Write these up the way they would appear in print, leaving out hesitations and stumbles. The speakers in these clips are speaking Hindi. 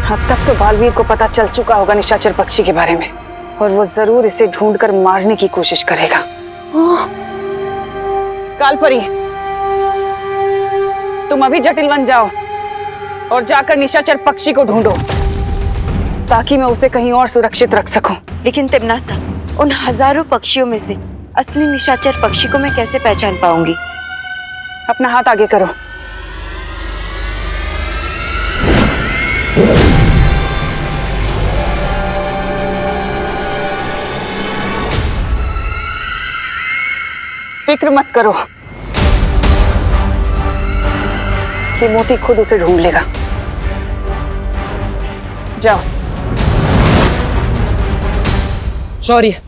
अब तक तो बालवीर को पता चल चुका होगा निशाचर पक्षी के बारे में, और वो जरूर इसे ढूंढकर मारने की कोशिश करेगा। कालपरी, तुम अभी जटिल वन जाओ और जाकर निशाचर पक्षी को ढूंढो, ताकि मैं उसे कहीं और सुरक्षित रख सकूं। लेकिन तिम्नासा, उन हजारों पक्षियों में से असली निशाचर पक्षी को मैं कैसे पहचान पाऊंगी? अपना हाथ आगे करो। फिक्र मत करो, ये मोती खुद उसे ढूंढ लेगा। जाओ। शौर्य,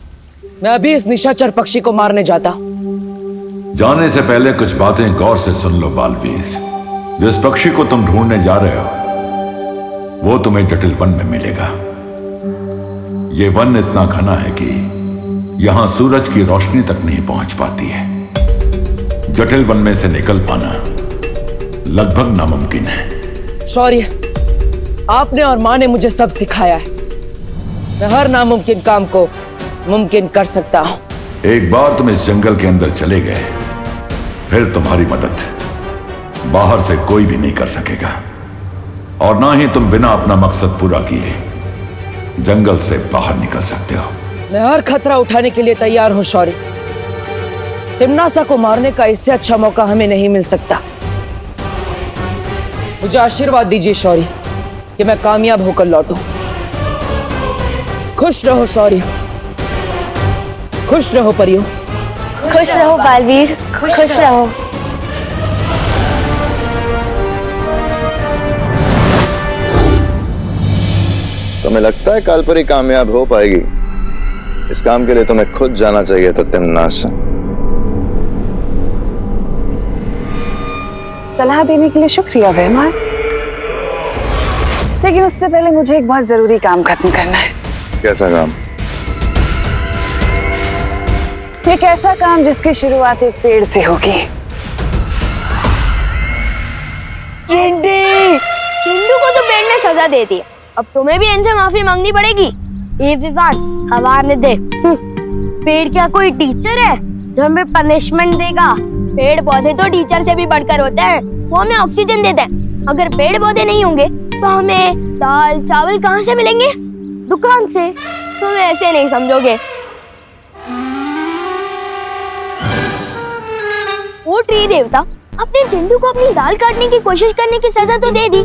मैं अभी इस निशाचर पक्षी को मारने जाता हूं। जाने से पहले कुछ बातें गौर से सुन लो बालवीर। जिस पक्षी को तुम ढूंढने जा रहे हो वो तुम्हें जटिल वन में मिलेगा। ये वन इतना घना है कि यहां सूरज की रोशनी तक नहीं पहुंच पाती है। जटिल वन में से निकल पाना लगभग नामुमकिन है। शौर्य, आपने और माँ ने मुझे सब सिखाया है। मैं हर नामुमकिन काम को मुमकिन कर सकता हूं। एक बार तुम इस जंगल के अंदर चले गए, फिर तुम्हारी मदद बाहर से कोई भी नहीं कर सकेगा, और ना ही तुम बिना अपना मकसद पूरा किए जंगल से बाहर निकल सकते हो। मैं हर खतरा उठाने के लिए तैयार हूं शौर्य। तिम्नासा को मारने का इससे अच्छा मौका हमें नहीं मिल सकता। मुझे आशीर्वाद दीजिए शौर्य कि मैं कामयाब होकर लौटूं। खुश रहो शौर्य, खुश रहो परियों। खुश रहो बालवीर, खुश रहो। तुम्हें लगता है कालपरी कामयाब हो पाएगी? इस काम के लिए तुम्हें खुद जाना चाहिए था तिम्नासा। सलाह देने के लिए शुक्रिया वहमान, लेकिन उससे पहले मुझे एक बहुत जरूरी काम खत्म करना है। कैसा काम? एक ऐसा काम जिसकी शुरुआत एक पेड़ से होगी। चिंटू को तो पेड़ ने सजा दे दी, अब तुम्हें भी इनसे माफी मांगनी पड़ेगी। ये विवान हवाने दे। पेड़ क्या कोई टीचर है जो हमें पनिशमेंट देगा? पेड़ पौधे तो टीचर से भी बढ़कर होते हैं, वो हमें ऑक्सीजन देते हैं। अगर पेड़ पौधे नहीं होंगे तो हमें दाल चावल कहाँ से मिलेंगे? दुकान से। तुम ऐसे नहीं समझोगे। वो ट्री देवता अपने चिंटू को अपनी दाल काटने की कोशिश करने की सजा तो दे दी,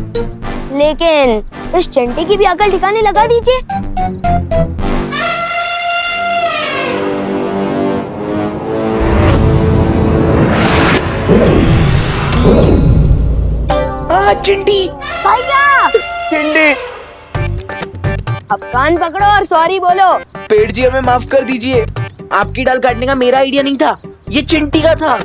लेकिन इस चिंटी की भी अकल ठिकाने लगा दीजिए। चिंटी भैया, चिंटी, अब कान पकड़ो और सॉरी बोलो। पेड़ जी हमें माफ कर दीजिए। आपकी डाल काटने का मेरा आइडिया नहीं था, ये चिंटी का था।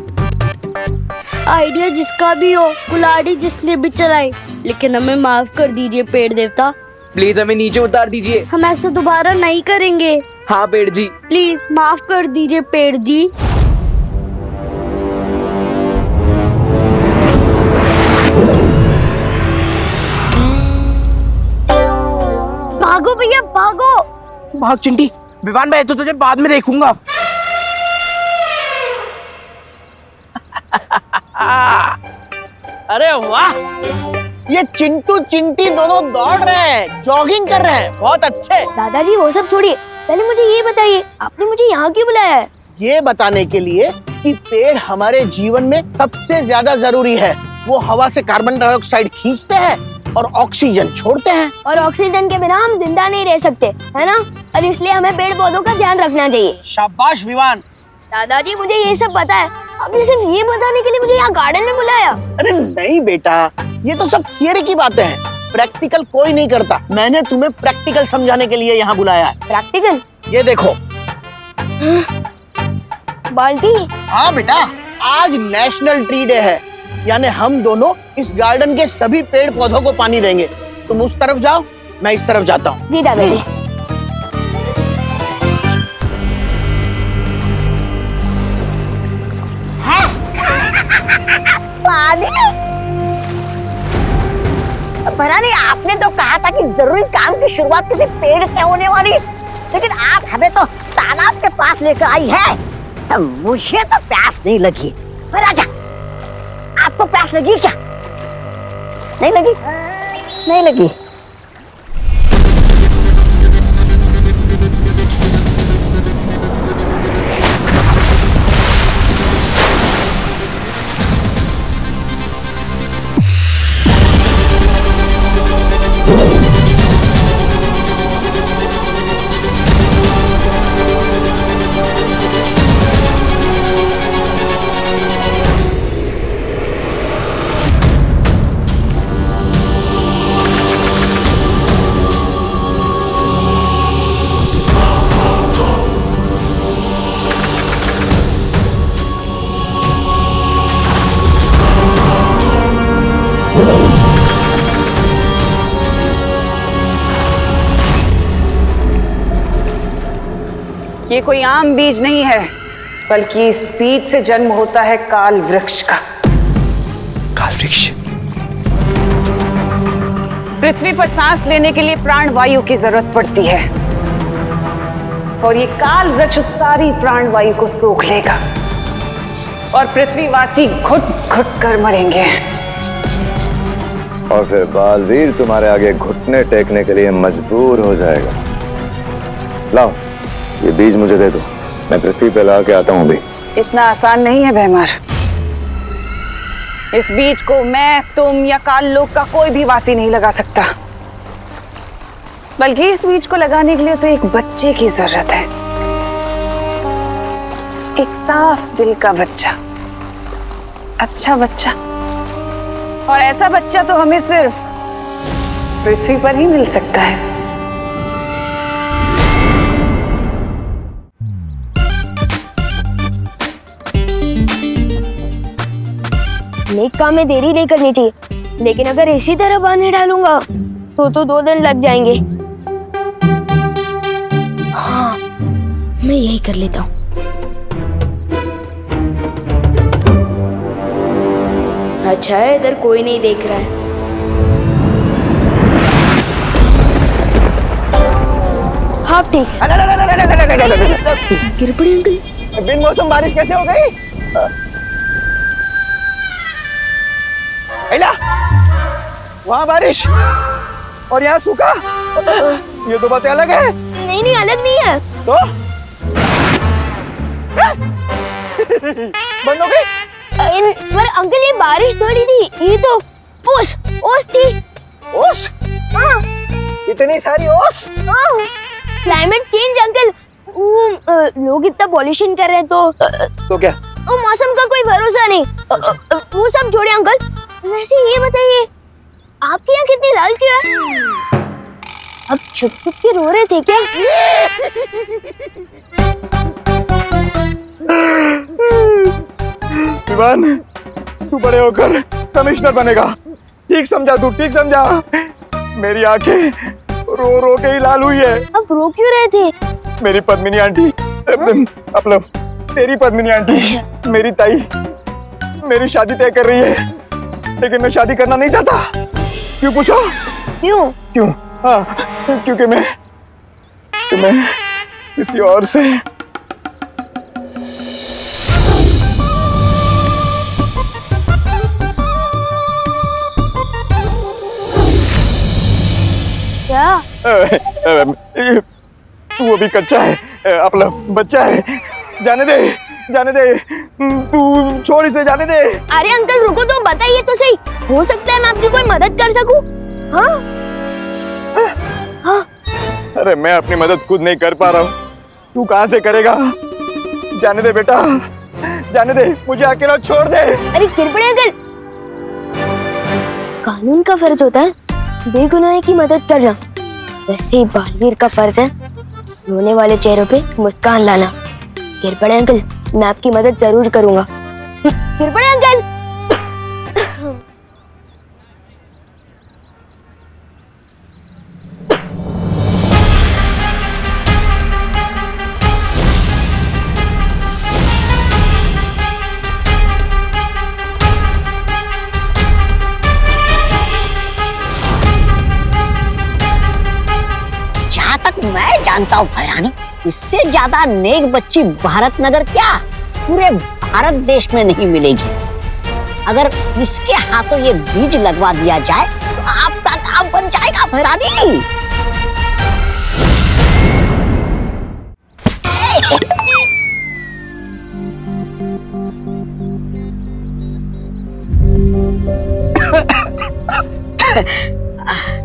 आइडिया जिसका भी हो, कुल्हाड़ी जिसने भी चलाई, लेकिन हमें माफ कर दीजिए पेड़ देवता। प्लीज हमें नीचे उतार दीजिए। हम ऐसा दोबारा नहीं करेंगे। हाँ पेड़ जी, प्लीज माफ कर दीजिए पेड़ जी। भागो भैया भागो। भाग चिंटी। विवान मैं तो तुझे बाद में देखूंगा। अरे वाह, ये चिंटू चिंटी दोनों दौड़ रहे हैं, जॉगिंग कर रहे हैं, बहुत अच्छे। दादाजी वो सब छोड़िए, पहले मुझे ये बताइए आपने मुझे यहाँ क्यों बुलाया है? ये बताने के लिए कि पेड़ हमारे जीवन में सबसे ज्यादा जरूरी है। वो हवा से कार्बन डाइऑक्साइड खींचते हैं और ऑक्सीजन छोड़ते हैं, और ऑक्सीजन के बिना हम जिंदा नहीं रह सकते, है ना? और इसलिए हमें पेड़ पौधों का ध्यान रखना चाहिए। शाबाश विवान। दादाजी मुझे ये सब पता है, आपने सिर्फ ये बताने के लिए मुझे यहाँ गार्डन में बुलाया? अरे नहीं बेटा, ये तो सब थियरी की बातें हैं, प्रैक्टिकल कोई नहीं करता। मैंने तुम्हें प्रैक्टिकल समझाने के लिए यहाँ बुलाया है। प्रैक्टिकल? ये देखो। बाल्टी? हाँ बेटा, आज नेशनल ट्री डे है, यानी हम दोनों इस गार्डन के सभी पेड़ पौधों को पानी देंगे। तुम उस तरफ जाओ, मैं इस तरफ जाता हूँ। जी दादाजी। पता नहीं, आपने तो कहा था कि जरूरी काम की शुरुआत किसी पेड़ से होने वाली, लेकिन आप हमें तो तालाब के पास लेकर आई है। तो मुझे तो प्यास नहीं लगी। राजा, आपको प्यास लगी क्या? नहीं लगी? नहीं लगी। ये कोई आम बीज नहीं है, बल्कि इस बीज से जन्म होता है काल वृक्ष का। काल वृक्ष? पृथ्वी पर सांस लेने के लिए प्राण वायु की जरूरत पड़ती है, और ये काल वृक्ष सारी प्राण वायु को सोख लेगा और पृथ्वीवासी घुट घुट कर मरेंगे। और फिर बालवीर तुम्हारे आगे घुटने टेकने के लिए मजबूर हो जाएगा। लाओ, ये बीज मुझे दे दो, मैं पृथ्वी पे ला के आता हूँ भी। इतना आसान नहीं है भैमार। इस बीज को मैं, तुम या काल लोक का कोई भी वासी नहीं लगा सकता, बल्कि इस बीज को लगाने के लिए तो एक बच्चे की जरूरत है। एक साफ दिल का बच्चा, अच्छा बच्चा। और ऐसा बच्चा तो हमें सिर्फ पृथ्वी पर ही मिल सकता है। नेक काम में देरी नहीं करनी चाहिए, लेकिन अगर इसी तरह पानी डालूंगा तो 2 दिन लग जाएंगे। हाँ, मैं यही कर लेता हूँ। अच्छा है, इधर कोई नहीं देख रहा है। हाँ ठीक है। गिर पड़ी अंकल। बिन मौसम बारिश कैसे हो गई? एला, वहाँ बारिश और यहाँ सूखा, ये दो बातें अलग है। नहीं नहीं, अलग नहीं है। तो बंद हो गई? पर अंकल ये बारिश थोड़ी थी, ये तो ओस थी। ओस? हाँ। इतनी सारी ओस? हाँ। क्लाइमेट चेंज अंकल, लोग इतना पॉल्यूशन कर रहे हैं तो क्या? मौसम का कोई भरोसा नहीं। वो सब छोड़े अंकल, वैसे ये बताइए आपकी यहाँ कितनी लाल क्यों है? अब छुप छुप के रो रहे थे क्या? विवान, तू बड़े होकर कमिश्नर बनेगा। ठीक समझा तू, ठीक समझा। मेरी आंखें रो रो के ही लाल हुई है। अब रो क्यों रहे थे? मेरी पद्मिनी आंटी, मतलब तेरी पद्मिनी आंटी, मेरी ताई मेरी शादी तय कर रही है, लेकिन मैं शादी करना नहीं चाहता। क्यों पूछो? क्यों? हाँ, क्योंकि मैं किसी और से क्या? तू अभी कच्चा है, अपना बच्चा है। जाने दे, तू छोड़ इसे, जाने दे। अरे अंकल रुको तो, बताइए तो सही, हो सकता है मैं आपकी कोई मदद कर सकूं। हाँ? हाँ? अरे मैं अपनी मदद खुद नहीं कर पा रहा हूँ, तू कहाँ से करेगा? जाने दे बेटा, जाने दे, मुझे अकेला छोड़ दे। अरे किरपड़े अंकल, कानून का फर्ज होता है बेगुनाह की मदद करना, वैसे ही बालवीर का फर्ज है रोने वाले चेहरों पे मुस्कान लाना। किरपड़े अंकल, मैं आपकी मदद जरूर करूंगा। किरपड़े अंकल। मैं जानता हूँ भैरानी, इससे ज्यादा नेक बच्ची भारत नगर क्या पूरे भारत देश में नहीं मिलेगी। अगर इसके हाथों ये बीज लगवा दिया जाए तो आपका काम बन जाएगा भैरानी।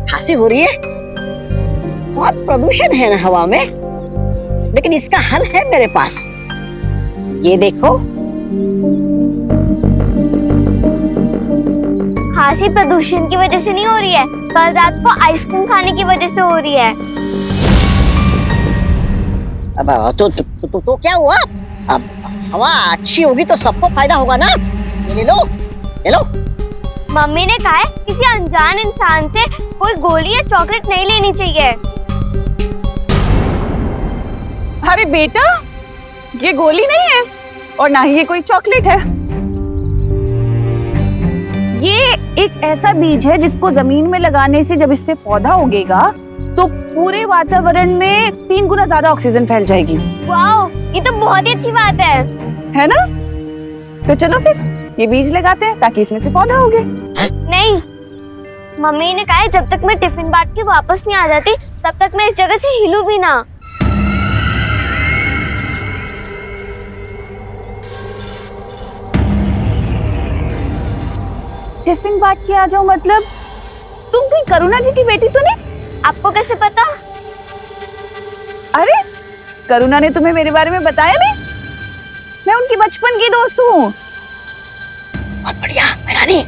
खांसी हो रही है, बहुत प्रदूषण है ना हवा में, लेकिन इसका हल है मेरे पास। ये देखो, खांसी प्रदूषण की वजह से नहीं हो रही है, कल रात को आइसक्रीम खाने की वजह से हो रही है। अब तो क्या हुआ? अब हवा अच्छी होगी तो सबको फायदा होगा ना। ले लो, ले लो। मम्मी ने कहा है किसी अनजान इंसान से कोई गोली या चॉकलेट नहीं लेनी चाहिए। अरे बेटा, ये गोली नहीं है और ना ही ये कोई चॉकलेट है। ये एक ऐसा बीज है जिसको जमीन में लगाने से जब इससे पौधा उगेगा तो पूरे वातावरण में 3 गुना ज्यादा ऑक्सीजन फैल जाएगी। वाओ, ये तो बहुत ही अच्छी बात है ना? तो चलो फिर ये बीज लगाते हैं ताकि इसमें से पौधा उगे। नहीं, मम्मी ने कहा है जब तक मैं टिफिन बांट के वापस नहीं आ जाती तब तक मैं इस जगह से हिलूं भी ना। टिफिन बांट के आ जाओ मतलब? तुम कोई करुणा जी की बेटी तो नहीं? आपको कैसे पता? अरे करुणा ने तुम्हें मेरे बारे में बताया नहीं? मैं उनकी बचपन की दोस्त हूँ। बहुत बढ़िया भैरानी।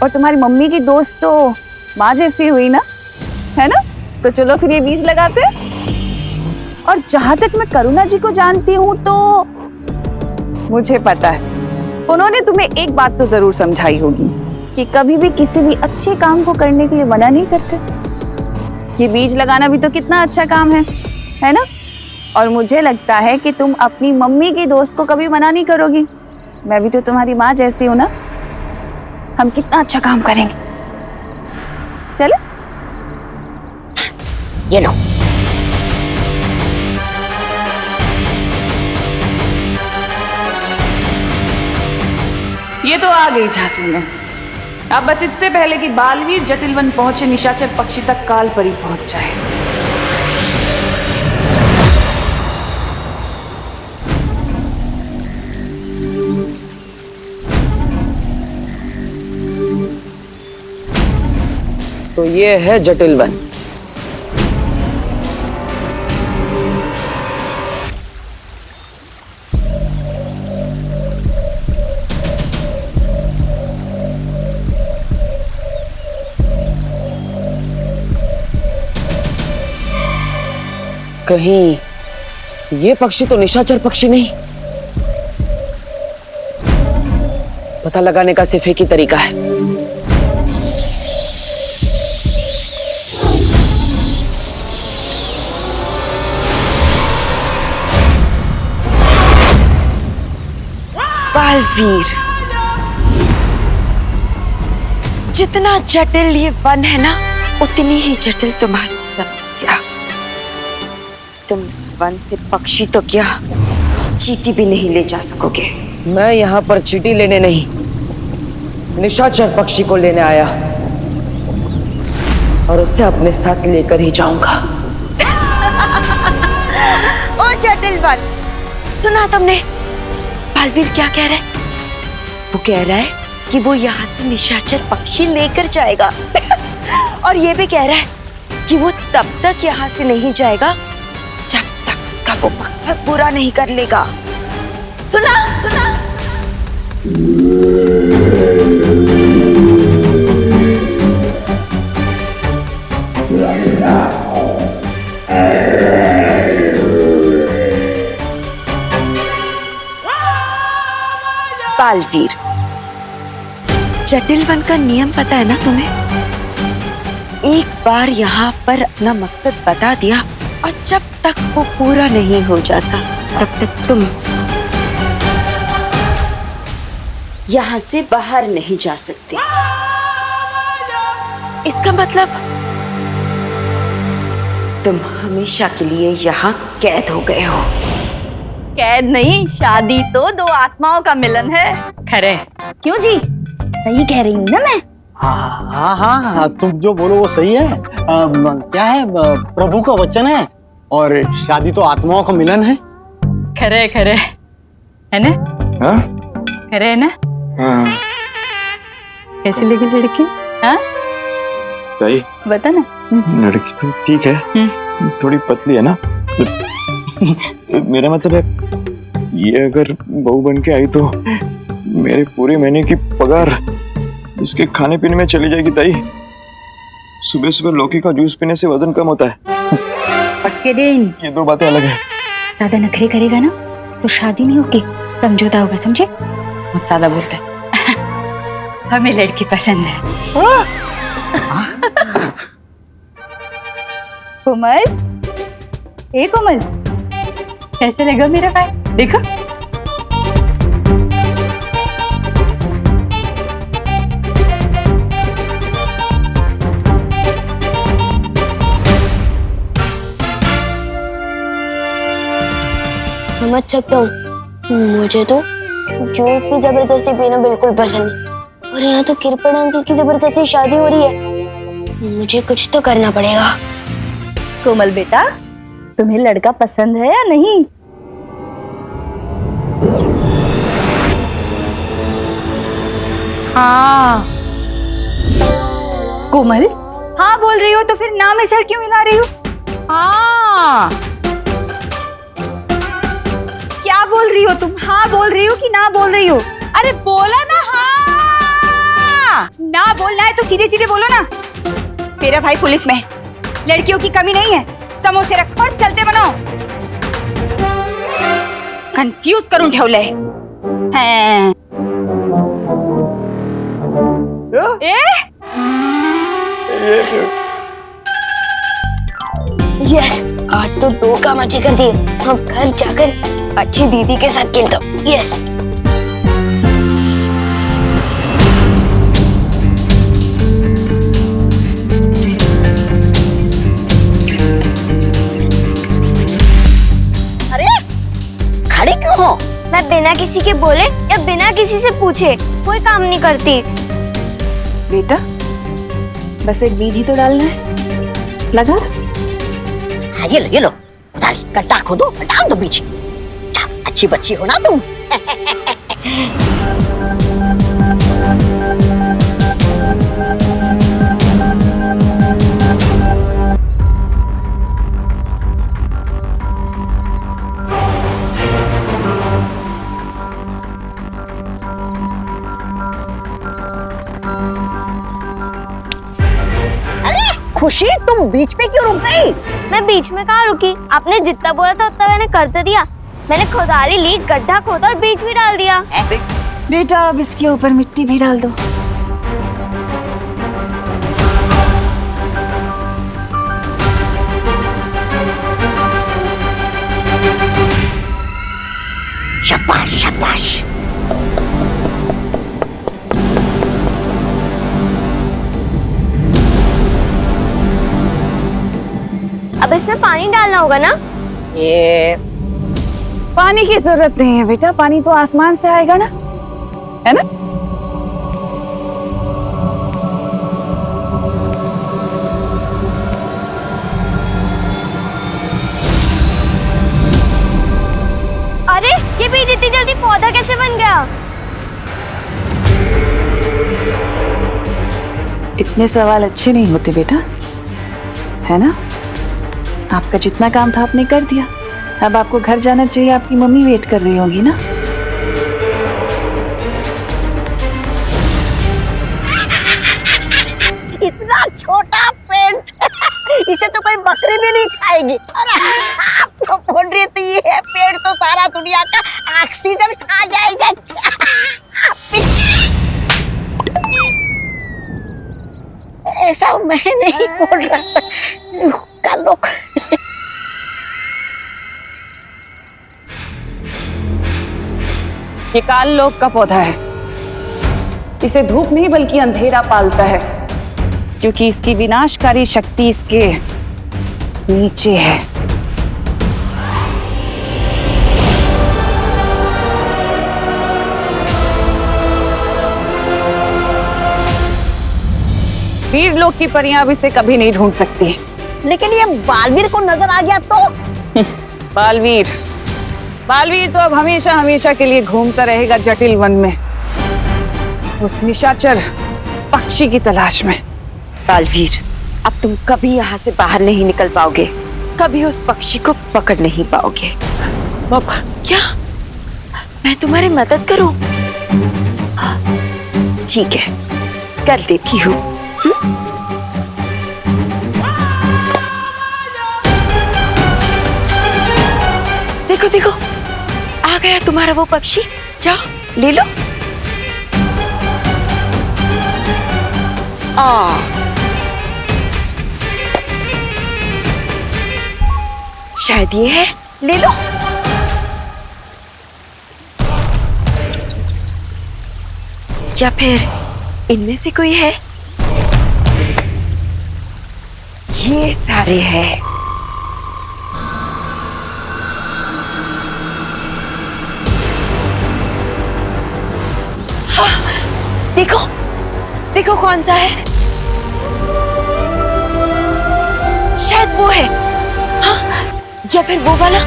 और तुम्हारी मम्मी की दोस्त तो माँ जैसी हुई ना, है ना? तो चलो फिर ये बीज लगाते हैं। और जहां तक मैं करुणा जी को जानती हूँ तो मुझे पता है उन्होंने तुम्हें एक बात तो जरूर समझाई होगी कि कभी भी किसी भी अच्छे काम को करने के लिए मना नहीं करते। ये बीज लगाना भी तो कितना अच्छा काम है ना? और मुझे लगता है कि तुम अपनी मम्मी की दोस्त को कभी मना नहीं करोगी। मैं भी तो तुम्हारी माँ जैसी हूँ ना। हम कितना अच्छा काम करेंगे। चलो, ये लो। ये तो आ गई झांसी में। अब बस इससे पहले कि बालवीर जटिलवन पहुंचे, निशाचर पक्षी तक काल परी पहुंच जाए। तो ये है जटिलवन। कहीं ये पक्षी तो निशाचर पक्षी नहीं? पता लगाने का सिर्फ एक ही तरीका है। बालवीर, जितना जटिल ये वन है ना, उतनी ही जटिल तुम्हारी समस्या। तुम इस वन से पक्षी तो क्या, चींटी भी नहीं ले जा सकोगे। मैं यहाँ पर चींटी लेने नहीं, निशाचर पक्षी को लेने आया और उसे अपने साथ लेकर ही जाऊंगा। ओ जटिल वन, सुना तुमने बालवीर क्या कह रहा है? वो कह रहा है कि वो यहाँ से निशाचर पक्षी लेकर जाएगा। और ये भी कह रहा है कि वो तब तक यहाँ से नहीं जाएगा जब तक उसका वो मकसद पूरा नहीं कर लेगा। सुना सुना। बालवीर, जटिल वन का नियम पता है ना तुम्हें? एक बार यहाँ पर अपना मकसद बता दिया और जब तक वो पूरा नहीं हो जाता तब तक तुम यहाँ से बाहर नहीं जा सकते। इसका मतलब तुम हमेशा के लिए यहाँ कैद हो गए हो। कैद नहीं, शादी तो दो आत्माओं का मिलन है। खरे क्यों जी? सही कह रही हूँ ना मैं? हाँ हाँ हाँ, तुम जो बोलो वो सही है। क्या है, प्रभु का वचन है और शादी तो आत्माओं का मिलन है। खरे खरे है ना? हाँ? खरे है ना? हाँ। कैसी लगी लड़की? हाँ ताई, बता ना। लड़की तो ठीक है, थोड़ी पतली है ना। मेरा मतलब है ये अगर बहू बन के आई तो मेरे पूरे महीने की पगार इसके खाने पीने में चली जाएगी। ताई, सुबह सुबह लौकी का जूस पीने से वजन कम होता है। पक्के दिन ये दो बातें अलग है। ज्यादा नखरे करेगा ना तो शादी नहीं होगी, समझौता होगा, समझे? बहुत ज्यादा बोलता है। हमें लड़की पसंद है। कोमल, ए कोमल, कैसे लगा मेरा भाई? देखो समझ सकता हूँ, मुझे तो जूस भी जबरदस्ती पीना बिल्कुल पसंद नहीं, और यहाँ तो किरपन अंकल की जबरदस्ती शादी हो रही है। मुझे कुछ तो करना पड़ेगा। कोमल बेटा, तुम्हें लड़का पसंद है या नहीं? हाँ। कोमल, हाँ बोल रही हो तो फिर ना में सर क्यों मिला रही हो? हाँ, क्या बोल रही हो तुम? हाँ बोल रही हो कि ना बोल रही हो? अरे बोला ना हाँ। ना बोलना है तो सीधे सीधे बोलो ना। मेरा भाई पुलिस में है, लड़कियों की कमी नहीं है, समोसे रखो और चलते बनाओ। कंफ्यूज करूं ठेवले हैं। यस, आज तो दो काम अच्छे कर दिए। अब घर जाकर अच्छी दीदी के साथ खेलता हूँ। यस। खड़ी क्यों हो? मैं बिना किसी के बोले या बिना किसी से पूछे कोई काम नहीं करती। बेटा, बस एक बीज ही तो डालना है, लगा दो। हाँ, ये लो, उधर गड्ढा खोदो, डाल दो बीज। अच्छी बच्ची हो ना तुम। खुशी, तुम बीच में क्यों रुक गई? मैं बीच में कहाँ रुकी? आपने जितना बोला था उतना मैंने कर तो दिया। मैंने खुदारी ली, गड्ढा खोदा और बीज भी डाल दिया। बेटा, अब इसके ऊपर मिट्टी भी डाल दो। शाबाश शाबाश। अब इसमें पानी डालना होगा ना? ये पानी की जरूरत नहीं है बेटा, पानी तो आसमान से आएगा ना, है ना? अरे, ये बीज इतनी जल्दी पौधा कैसे बन गया? इतने सवाल अच्छे नहीं होते बेटा, है ना? आपका जितना काम था आपने कर दिया, अब आपको घर जाना चाहिए। आपकी मम्मी वेट कर रही होगी ना? इतना छोटा पेड़, इसे तो कोई बकरी भी नहीं खाएगी। और आप तो बोल रही थी ये पेड़ तो सारा दुनिया का ऑक्सीजन खा जाएगा। ऐसा मैं नहीं बोल रहा था। कल लोग ये काल लोक का पौधा है, इसे धूप नहीं बल्कि अंधेरा पालता है, क्योंकि इसकी विनाशकारी शक्ति इसके नीचे है। वीर लोग की परियां अब इसे कभी नहीं ढूंढ सकती। लेकिन ये बालवीर को नजर आ गया तो? बालवीर बालवीर तो अब हमेशा हमेशा के लिए घूमता रहेगा जटिल वन में, उस निशाचर पक्षी की तलाश में। बालवीर, अब तुम कभी यहाँ से बाहर नहीं निकल पाओगे, कभी उस पक्षी को पकड़ नहीं पाओगे। पापा, क्या मैं तुम्हारी मदद करूं? ठीक है, कर देती हूँ। देखो देखो, आ गया तुम्हारा वो पक्षी, जाओ ले लो। शायद ये है, ले लो। या फिर इनमें से कोई है? ये सारे हैं। हाँ, देखो देखो कौन सा है, शायद वो है। हाँ, या फिर वो वाला।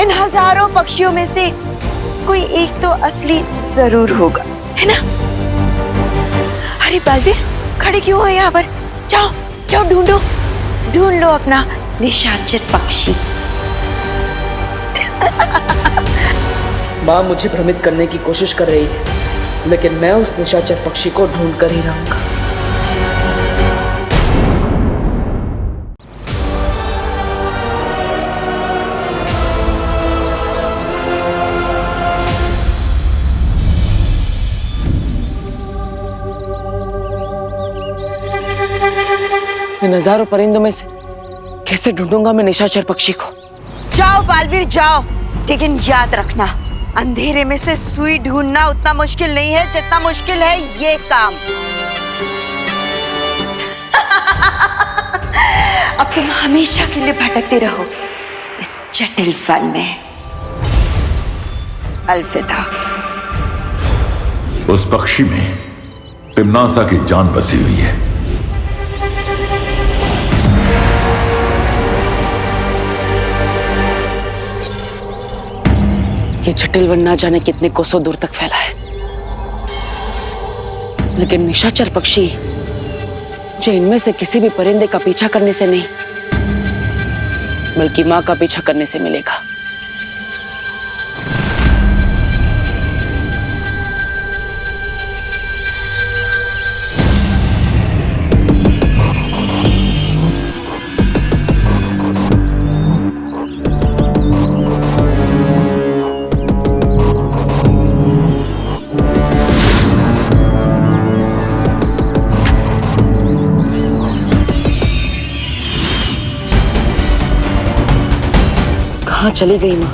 इन हजारों पक्षियों में से कोई एक तो असली जरूर होगा, है ना? अरे बालवीर, खड़े क्यों हो यहाँ पर? जाओ जाओ, ढूंढो, ढूंढ लो अपना निशाचर पक्षी। माँ मुझे भ्रमित करने की कोशिश कर रही है, लेकिन मैं उस निशाचर पक्षी को ढूंढ कर ही रहूंगा। इन हजारों परिंदों में से कैसे ढूंढूंगा मैं निशाचर पक्षी को? जाओ बालवीर जाओ, लेकिन याद रखना, अंधेरे में से सुई ढूंढना उतना मुश्किल नहीं है जितना मुश्किल है ये काम। अब तुम हमेशा के लिए भटकते रहो इस जटिल वन में। अलविदा। उस पक्षी में तिम्नासा की जान बसी हुई है। ये जटिल वन ना जाने कितने कोसों दूर तक फैला है, लेकिन निशाचर पक्षी जो इनमें से किसी भी परिंदे का पीछा करने से नहीं, बल्कि मां का पीछा करने से मिलेगा। कहाँ चली गई माँ?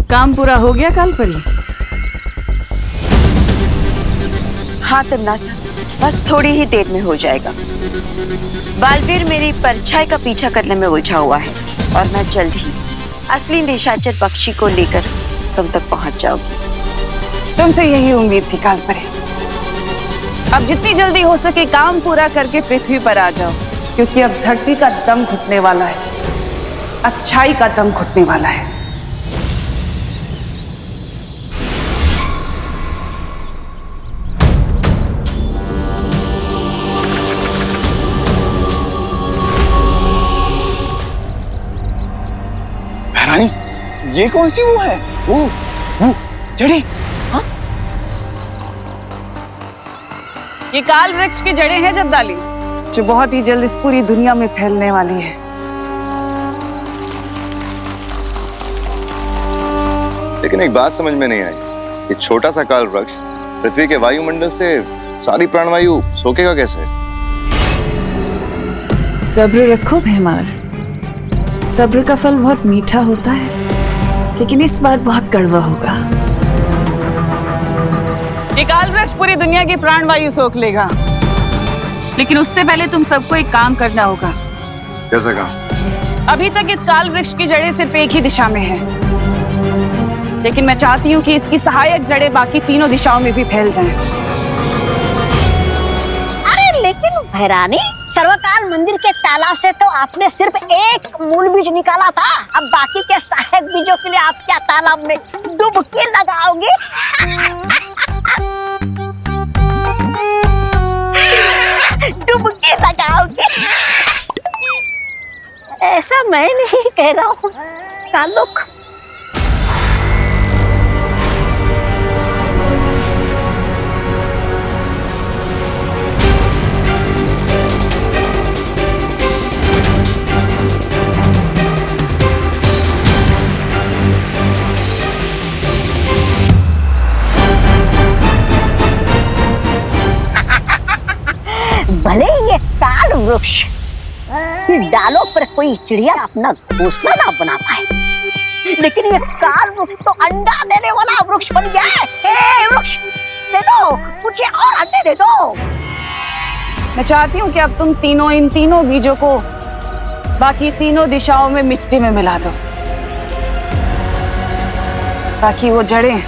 काम पूरा हो गया कालपरी? हाँ तिम्नासा, बस थोड़ी ही देर में हो जाएगा। बालवीर मेरी परछाई का पीछा करने में उलझा हुआ है और मैं जल्द ही असली निशाचर पक्षी को लेकर तुम तक पहुंच जाओगी। तुमसे यही उम्मीद थी कालपरी। अब जितनी जल्दी हो सके काम पूरा करके पृथ्वी पर आ जाओ, क्योंकि अब धरती का दम घुटने वाला है, अच्छाई का दम घुटने वाला है। रानी, ये कौन सी वो है? वो जड़ी? हाँ? ये काल वृक्ष की जड़ें हैं जद्दाली, जो बहुत ही जल्द इस पूरी दुनिया में फैलने वाली है। लेकिन एक बात समझ में नहीं आई, ये छोटा सा काल वृक्ष पृथ्वी के वायुमंडल से सारी प्राणवायु सोखेगा कैसे? सब्र रखो भैमार, सब्र का फल बहुत मीठा होता है, लेकिन इस बार बहुत कड़वा होगा। ये काल वृक्ष पूरी दुनिया की प्राणवायु सोख लेगा, लेकिन उससे पहले तुम सबको एक काम करना होगा। कैसा काम? अभी तक इस काल वृक्ष की जड़ें सिर्फ एक ही दिशा में हैं, लेकिन मैं चाहती हूँ कि इसकी सहायक जड़ें बाकी तीनों दिशाओं में भी फैल जाएं। अरे लेकिन भैरानी, सर्वकाल मंदिर के तालाब से तो आपने सिर्फ एक मूल बीज निकाला था। अब बाकी के सहायक बीजों के लिए आप क्या तालाब में डुबकी लगाओगे? डुबकी लगाओगे? ऐसा मैं नहीं कह रहा हूँ कालुक। भले ये काल वृक्ष की डालों पर कोई चिड़िया अपना घोंसला ना बना पाए, लेकिन ये काल वृक्ष तो अंडा देने वाला वृक्ष बन गया है। ए वृक्ष, दे दो मुझे और अंडे दे दो। मैं चाहती हूँ कि अब तुम तीनों इन तीनों बीजों को बाकी तीनों दिशाओं में मिट्टी में मिला दो, ताकि वो जड़ें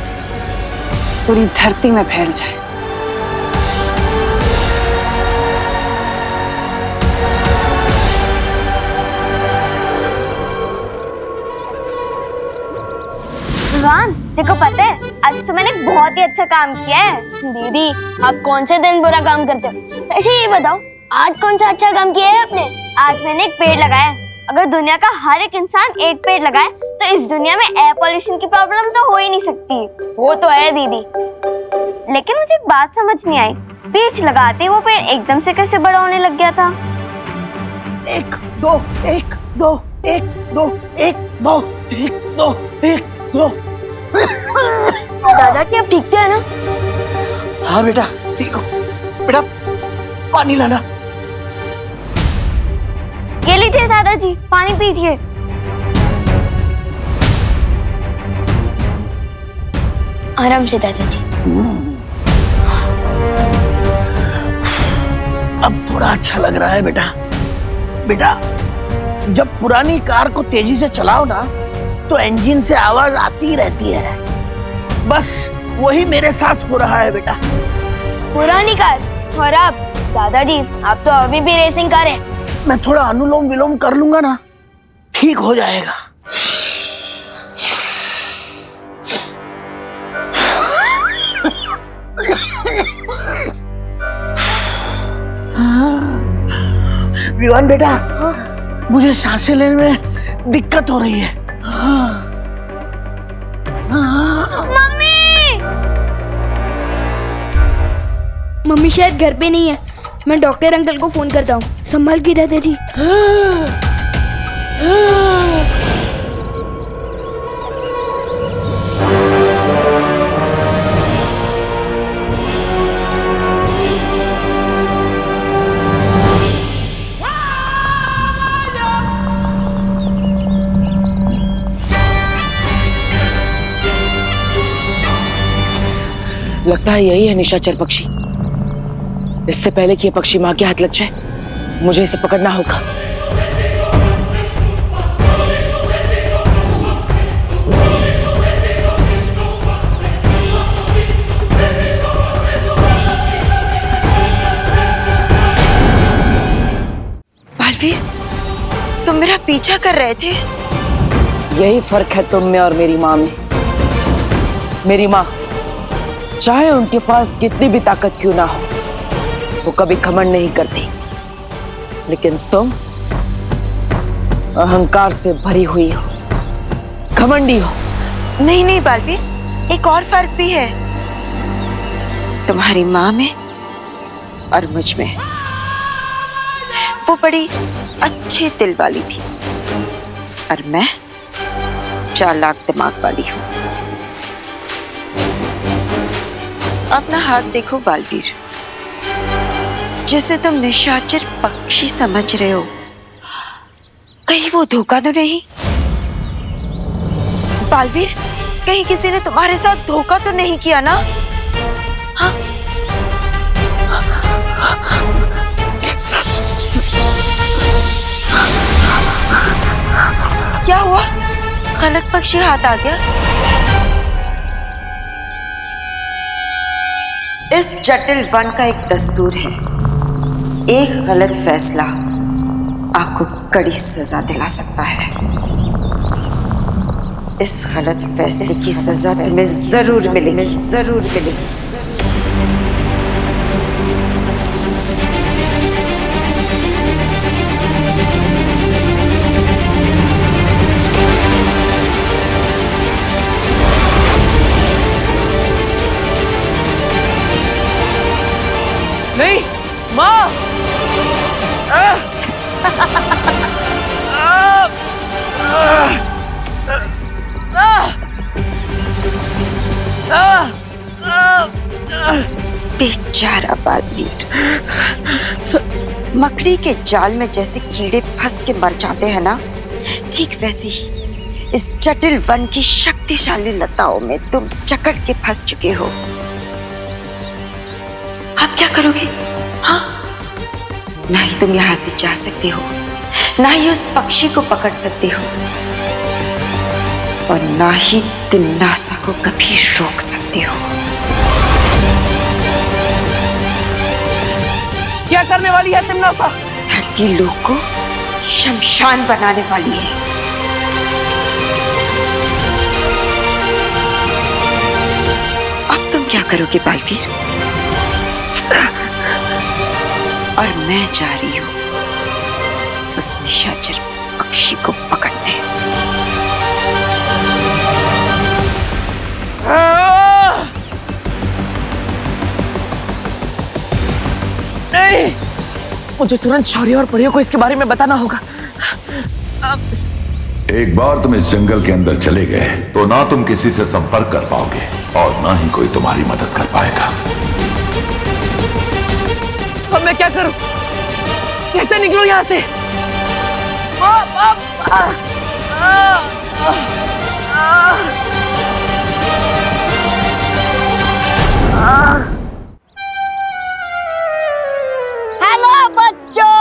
पूरी धरती में फैल जाए। विवान, देखो पता है आज तो मैंने बहुत ही अच्छा काम किया है। दीदी, आप कौन से दिन बुरा काम करते हो? ऐसे ये बताओ, आज कौन सा अच्छा काम किया है आपने? आज मैंने एक पेड़ लगाया। अगर दुनिया का हर एक इंसान एक पेड़ लगाए तो इस दुनिया में एयर पोल्यूशन की प्रॉब्लम तो हो ही नहीं सकती। वो तो है दीदी, लेकिन मुझे एक बात समझ नहीं आई, बीज लगाते वो पेड़ एकदम से कैसे बड़ा होने लग गया था? 1 2 1 2 1 2 1 2 1 2 1 2। दादा की अब ठीक तो है ना? हाँ बेटा ठीक हो। बेटा पानी लाना। ये लीजिए दादाजी, पानी पीजिए। आराम से दादाजी। अब थोड़ा अच्छा लग रहा है बेटा। बेटा जब पुरानी कार को तेजी से चलाओ ना तो इंजन से आवाज आती रहती है। बस वही मेरे साथ हो रहा है बेटा। पुरानी कार और आप दादाजी, आप तो अभी भी रेसिंग कार है। मैं थोड़ा अनुलोम विलोम कर लूंगा ना, ठीक हो जाएगा। विवान बेटा, मुझे सांसें लेने में दिक्कत हो रही है। मम्मी शायद घर पे नहीं है, मैं डॉक्टर अंकल को फोन करता हूँ। संभाल के दादाजी। लगता है यही है निशाचर पक्षी। इससे पहले कि ये पक्षी मां के हाथ लग जाए, मुझे इसे पकड़ना होगा। बालवीर, तुम मेरा पीछा कर रहे थे? यही फर्क है तुम में और मेरी माँ में। मेरी माँ चाहे उनके पास कितनी भी ताकत क्यों ना हो, वो कभी घमंड नहीं करती, लेकिन तुम अहंकार से भरी हुई हो, घमंडी हो। नहीं नहीं बालवीर, एक और फर्क भी है तुम्हारी माँ में और मुझ में। वो बड़ी अच्छे दिल वाली थी और मैं चालाक दिमाग वाली हूँ। अपना हाथ देखो बालवीर, जिसे तुम निशाचर पक्षी समझ रहे हो, कहीं वो धोखा तो नहीं? बालवीर, कहीं किसी ने तुम्हारे साथ धोखा तो नहीं किया ना? हाँ? क्या हुआ? गलत पक्षी हाथ आ गया? इस जटिल वन का एक दस्तूर है, एक गलत फैसला आपको कड़ी सजा दिला सकता है। इस गलत फैसले की सजा तुम्हें जरूर मिलेगी, जरूर मिलेगी। नहीं माँ, बेचारा बालवीर, मकड़ी के जाल में जैसे कीड़े फंस के मर जाते हैं ना, ठीक वैसे ही इस जटिल वन की शक्तिशाली लताओं में तुम जकड़ के फंस चुके हो। आप क्या करोगे? हाँ, ना ही तुम यहां से जा सकते हो, ना ही उस पक्षी को पकड़ सकते हो, और ना ही तुम नासा को कभी रोक सकते हो। क्या करने वाली है तुम नासा? धरती लोक को शमशान बनाने वाली है। अब तुम क्या करोगे बालवीर? और मैं जा रही हूं उस निशाचर पक्षी को पकड़ने। नहीं, मुझे तुरंत शौर्य और परियों को इसके बारे में बताना होगा। एक बार तुम इस जंगल के अंदर चले गए तो ना तुम किसी से संपर्क कर पाओगे और ना ही कोई तुम्हारी मदद कर पाएगा। अब मैं क्या करूं? कैसे निकलूं यहां से? हेलो बच्चों,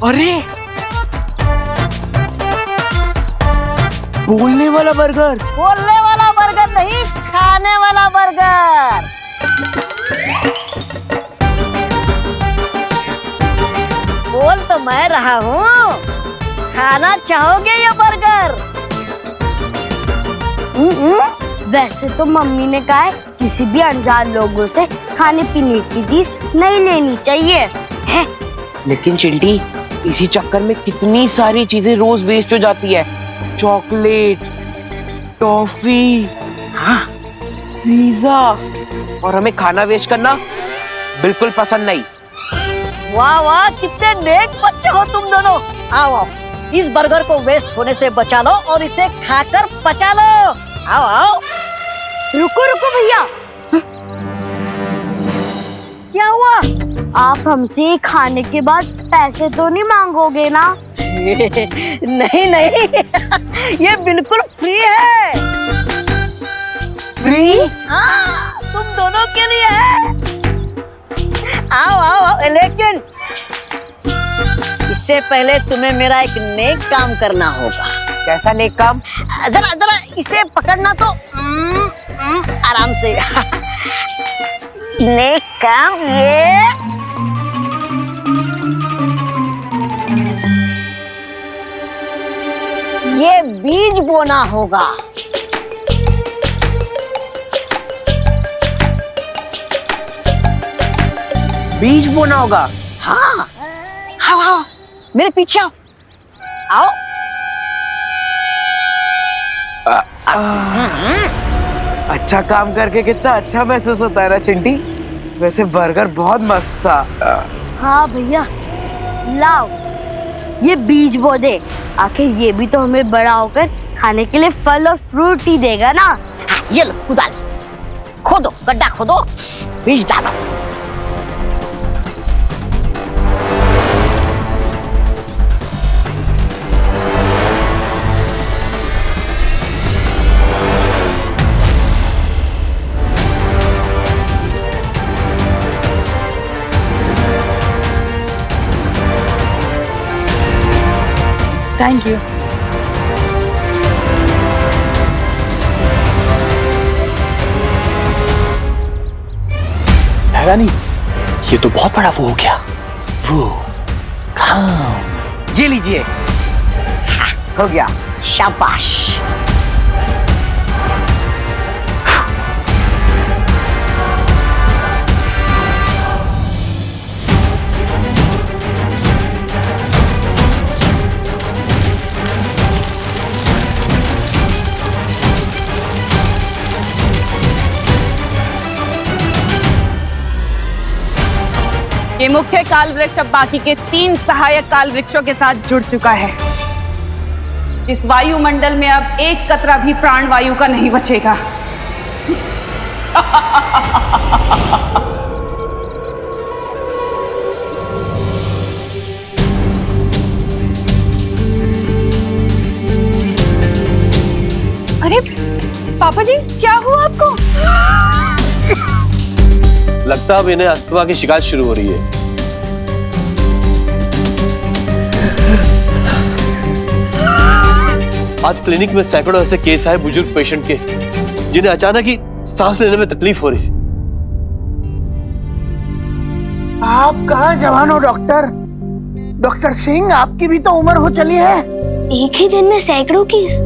अरे, बोलने वाला बर्गर। बोलने वाला बर्गर नहीं, खाने वाला बर्गर। बोल तो मैं रहा हूँ, खाना चाहोगे ये बर्गर? वैसे तो मम्मी ने कहा है किसी भी अनजान लोगों से खाने पीने की चीज नहीं लेनी चाहिए है? लेकिन चिंटी, इसी चक्कर में कितनी सारी चीजें रोज वेस्ट हो जाती है। चॉकलेट, टॉफी, हाँ, पिज्जा, और हमें खाना वेस्ट करना बिल्कुल पसंद नहीं। वाह वाह, कितने नेक बच्चे हो तुम दोनों। आओ आओ, इस बर्गर को वेस्ट होने से बचा लो और इसे खाकर पचा लो। आओ आओ। रुको रुको भैया, क्या हुआ? आप हमसे खाने के बाद पैसे तो नहीं मांगोगे ना? नहीं नहीं, ये बिल्कुल फ्री है। फ्री? हाँ, तुम दोनों के लिए है। आओ आओ आओ, लेकिन इससे पहले तुम्हें मेरा एक नेक काम करना होगा। कैसा नेक काम? जरा जरा इसे पकड़ना तो आराम से। नेक काम ये बीज बोना होगा। बीज बोना होगा? हाँ, आओ आओ, मेरे पीछे आओ। आओ। अच्छा काम करके कितना अच्छा महसूस होता है ना चिंटी। वैसे बर्गर बहुत मस्त था। हाँ भैया, लाओ ये बीज बो दे, आखिर ये भी तो हमें बड़ा होकर खाने के लिए फल और फ्रूट ही देगा ना। ये लो कुदाल, खोदो, गड्ढा खोदो, बीज डालो। Thank you. रानी, ये तो बहुत बड़ा वो हो गया। वो काम। ये लीजिए। हो गया, शाबाश। ये मुख्य काल वृक्ष अब बाकी के 3 सहायक काल वृक्षों के साथ जुड़ चुका है। इस वायुमंडल में अब एक कतरा भी प्राण वायु का नहीं बचेगा। अरे पापा जी, क्या हुआ आपको? लगता है अब इन्हें अस्थमा की शिकायत शुरू हो रही है। आज क्लिनिक में सैकड़ों ऐसे केस आए बुजुर्ग पेशेंट के, जिन्हें अचानक ही सांस लेने में तकलीफ हो रही थी। आप कहाँ जवान हो डॉक्टर? डॉक्टर सिंह, आपकी भी तो उम्र हो चली है। एक ही दिन में सैकड़ों केस।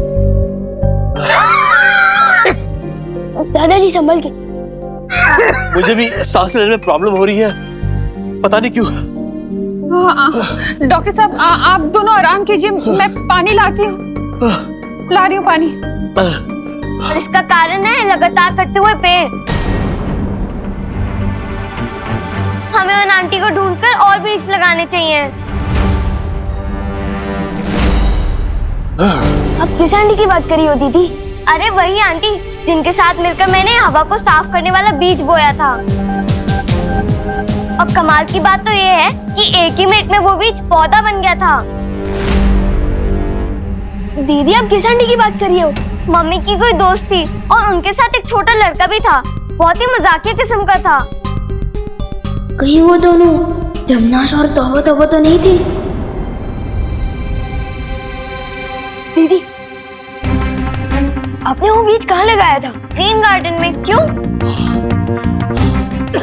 दादाजी संभल के। मुझे भी सांस लेने में प्रॉब्लम हो रही है, पता नहीं क्यों। डॉक्टर साहब, आप दोनों आराम कीजिए, मैं पानी लाती हूँ। ला रही हूँ पानी। और इसका कारण है लगातार कटते हुए पेड़। हमें उन आंटी को ढूंढकर और बीज लगाने चाहिए। अब किस आंटी की बात करी हो दीदी? अरे वही आंटी जिनके साथ मिलकर मैंने हवा को साफ करने वाला बीज बोया था। अब कमाल की बात तो ये है कि एक ही मिनट में वो बीज पौधा बन गया था। दीदी, आप किस आंटी की बात कर रही हो? मम्मी की कोई दोस्त थी और उनके साथ एक छोटा लड़का भी था, बहुत ही मजाकिया किस्म का था। कहीं वो दोनों दमनाश और तौबा तौबा तो नहीं थी? दीदी, आपने वो बीज कहाँ लगाया था? ग्रीन गार्डन में। क्यों?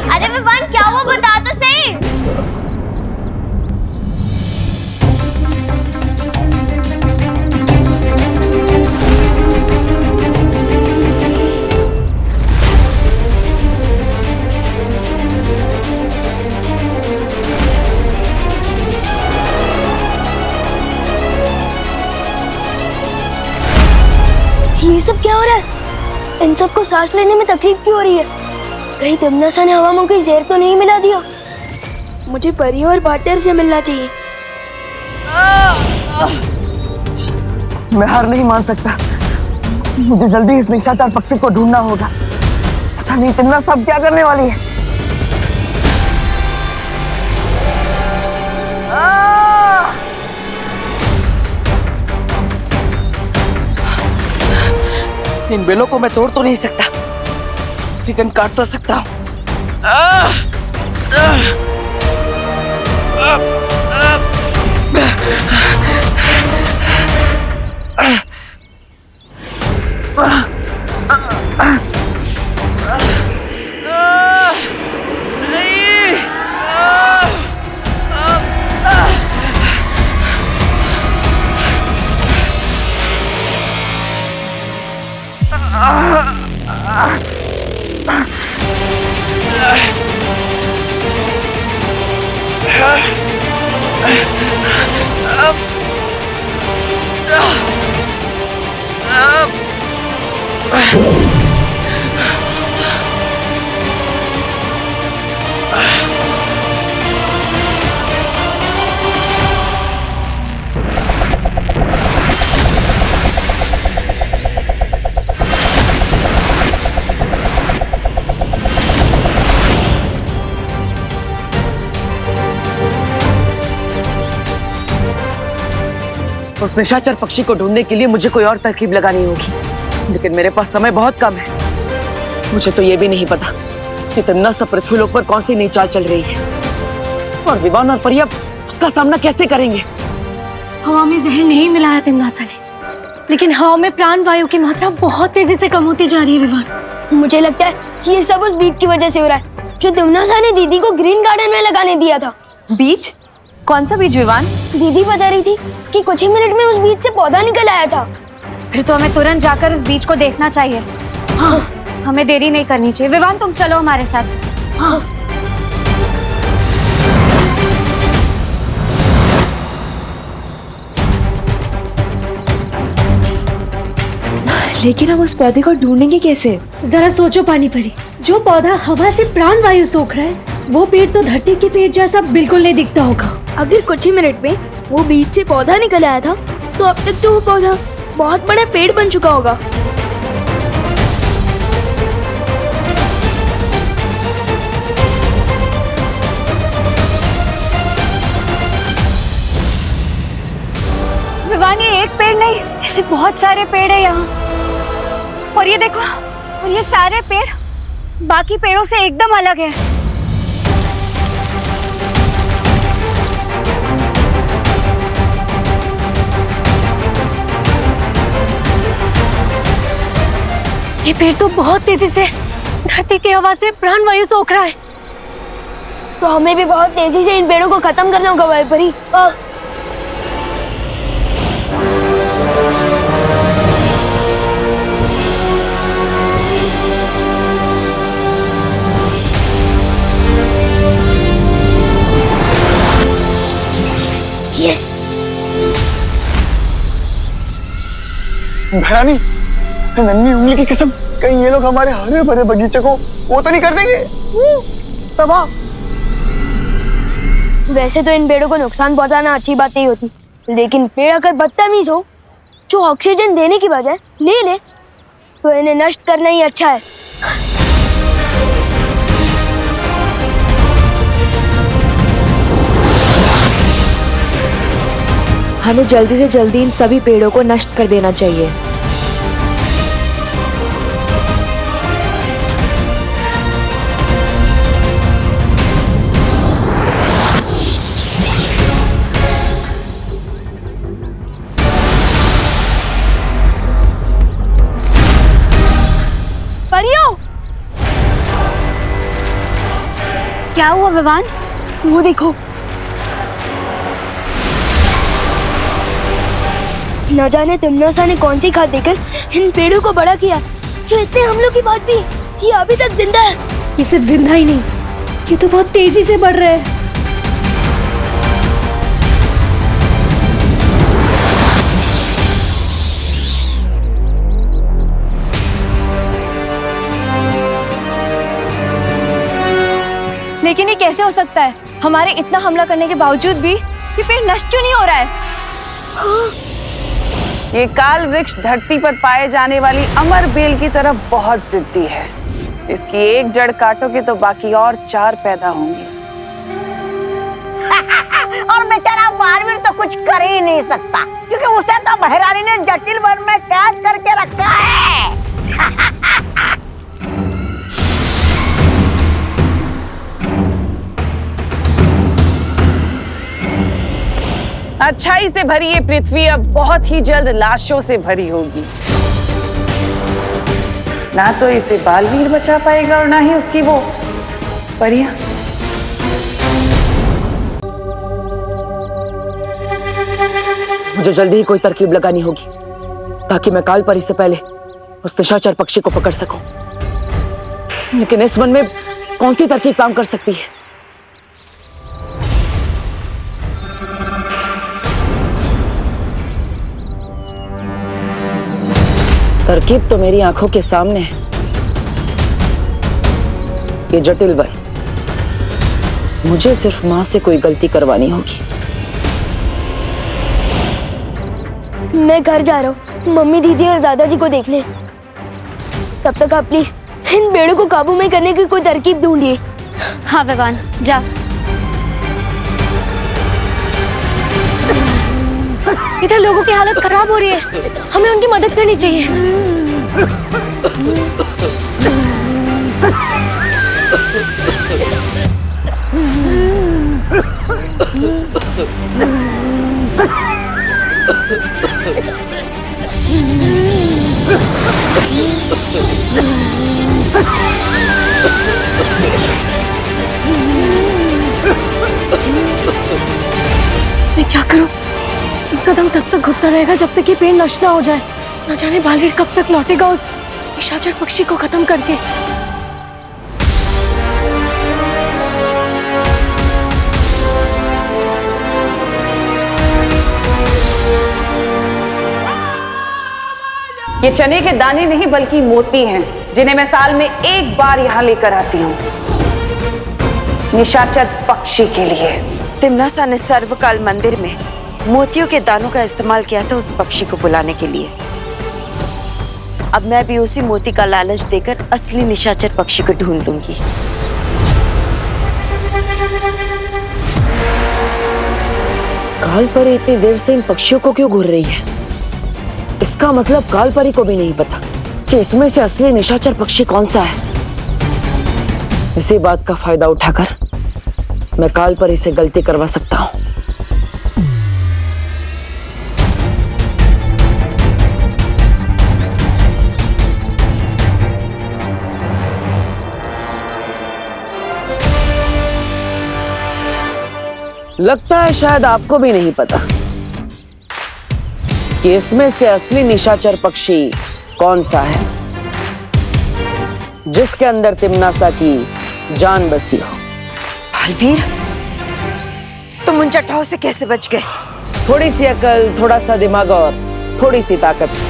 अरे विवान, क्या वो बता तो सही। ये सब क्या हो रहा है? इन सबको सांस लेने में तकलीफ क्यों हो रही है? कहीं दमनाशा ने हवा में कोई जहर तो नहीं मिला दिया? मुझे परी और पार्टनर से मिलना चाहिए। मैं हार नहीं मान सकता। मुझे जल्दी इस निशाचर पक्षी को ढूंढना होगा। पता नहीं तिन्ना सब क्या करने वाली है। इन बेलों को मैं तोड़ तो नहीं सकता, चिकन काट तो सकता हूँ। उस निशाचर पक्षी को ढूंढने के लिए मुझे कोई और तरकीब लगानी होगी, लेकिन मेरे पास समय बहुत कम है। मुझे तो ये भी नहीं पता कि तिम्ना सब पृथ्वीलोक पर कौन सी नई चाल चल रही है, और विवान और परिया उसका सामना कैसे करेंगे। हवा में जहर नहीं मिलाया तिम्नासा ने, लेकिन हवा में प्राण वायु की मात्रा बहुत तेजी से कम होती जा रही है विवान। मुझे लगता है कि ये सब उस बीज की वजह से हो रहा है जो तिम्नासा ने दीदी को ग्रीन गार्डन में लगाने दिया था। बीज? कौन सा बीज विवान? दीदी बता रही थी कि कुछ ही मिनट में उस बीज से पौधा निकल आया था। फिर तो हमें तुरंत जाकर उस बीज को देखना चाहिए। हाँ, हमें देरी नहीं करनी चाहिए। विवान तुम चलो हमारे साथ। हाँ। लेकिन हम उस पौधे को ढूंढेंगे कैसे? जरा सोचो पानी परी, जो पौधा हवा से प्राण वायु सोख रहा है वो पेड़ तो धरती के पेड़ जैसा बिल्कुल नहीं दिखता होगा। अगर कुछ ही मिनट में वो बीज से पौधा निकल आया था तो अब तक तो वो पौधा बहुत बड़ा पेड़ बन चुका होगा। विवान ये एक पेड़ नहीं, ऐसे बहुत सारे पेड़ है यहाँ। और ये देखो, और ये सारे पेड़ बाकी पेड़ों से एकदम अलग है। ये पेड़ तो बहुत तेजी से धरती की हवा से प्राण वायु सोख रहा है। तो हमें भी बहुत तेजी से इन पेड़ों को खत्म करना होगा वायु परी। यस। भैरानी, नन्ही उंगली की कसम, कहीं ये लोग हमारे हरे भरे बगीचे को वो तो नहीं कर देंगे तबाह। वैसे तो इन पेड़ों को नुकसान पहुंचाना अच्छी बात नहीं होती, लेकिन पेड़ अगर बदतमीज हो, जो ऑक्सीजन देने की बजाय ले ले, तो इन्हें नष्ट करना ही अच्छा है। हमें जल्दी से जल्दी इन सभी पेड़ों को नष्ट कर देना चाहिए। परियों, क्या हुआ विवान? वो देखो, न जाने तिम्नासा ने कौन सी खाद देकर इन पेड़ों को बड़ा किया जो इतने हमलों की बाद भी ये अभी तक जिंदा है। ये सिर्फ जिंदा ही नहीं, ये तो बहुत तेजी से बढ़ रहा है। लेकिन ये कैसे हो सकता है? हमारे इतना हमला करने के बावजूद भी ये पेड़ नष्ट क्यों नहीं हो रहा है? ये काल वृक्ष धरती पर पाए जाने वाली अमर बेल की तरह बहुत जिद्दी है। इसकी एक जड़ काटोगे तो बाकी और 4 पैदा होंगे। और बेचारा बालवीर तो कुछ कर ही नहीं सकता, क्योंकि उसे तो महारानी ने जटिल वन में कैद करके रखा है। अच्छाई से भरी ये पृथ्वी अब बहुत ही जल्द लाशों से भरी होगी। ना तो इसे बालवीर बचा पाएगा और ना ही उसकी वो परियां। मुझे जल्दी ही कोई तरकीब लगानी होगी ताकि मैं काल परी से पहले उस निशाचर पक्षी को पकड़ सकूं। लेकिन इस वन में कौन सी तरकीब काम कर सकती है? तरकीब तो मेरी आंखों के सामने है। ये जटिल वन, मुझे सिर्फ मां से कोई गलती करवानी होगी। मैं घर जा रहा हूँ, मम्मी दीदी और दादाजी को देख ले। तब तक आप प्लीज इन पेड़ों को काबू में करने की कोई तरकीब ढूंढिए। हाँ विवान, जा। इधर लोगों की हालत खराब हो रही है, हमें उनकी मदद करनी चाहिए। मैं क्या करूं? कदम तब तक घुटता रहेगा जब तक ये पेड़ नष्ट ना हो जाए। न जाने बालवीर कब तक लौटेगा उस निशाचर पक्षी को खत्म करके। ये चने के दाने नहीं बल्कि मोती हैं, जिन्हें मैं साल में एक बार यहाँ लेकर आती हूँ, निशाचर पक्षी के लिए। तिम्नासा ने सर्वकाल मंदिर में मोतियों के दानों का इस्तेमाल किया था उस पक्षी को बुलाने के लिए। अब मैं भी उसी मोती का लालच देकर असली निशाचर पक्षी को ढूंढ लूंगी। कालपरी इतनी देर से इन पक्षियों को क्यों घूर रही है? इसका मतलब कालपरी को भी नहीं पता कि इसमें से असली निशाचर पक्षी कौन सा है। इसी बात का फायदा उठाकर मैं कालपरी से गलती करवा सकता हूँ। लगता है शायद आपको भी नहीं पता कि इसमें से असली निशाचर पक्षी कौन सा है, जिसके अंदर तिम्नासा की जान बसी हो। बालवीर, तुम उन चट्टाओं से कैसे बच गए? थोड़ी सी अकल, थोड़ा सा दिमाग और थोड़ी सी ताकत से।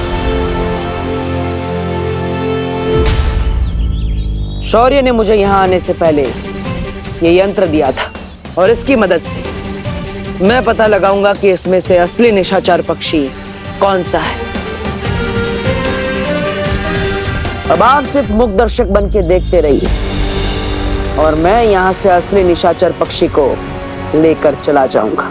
शौर्य ने मुझे यहां आने से पहले ये यंत्र दिया था और इसकी मदद से मैं पता लगाऊंगा कि इसमें से असली निशाचर पक्षी कौन सा है। अब आप सिर्फ मुख दर्शक बन के देखते रहिए और मैं यहां से असली निशाचर पक्षी को लेकर चला जाऊंगा।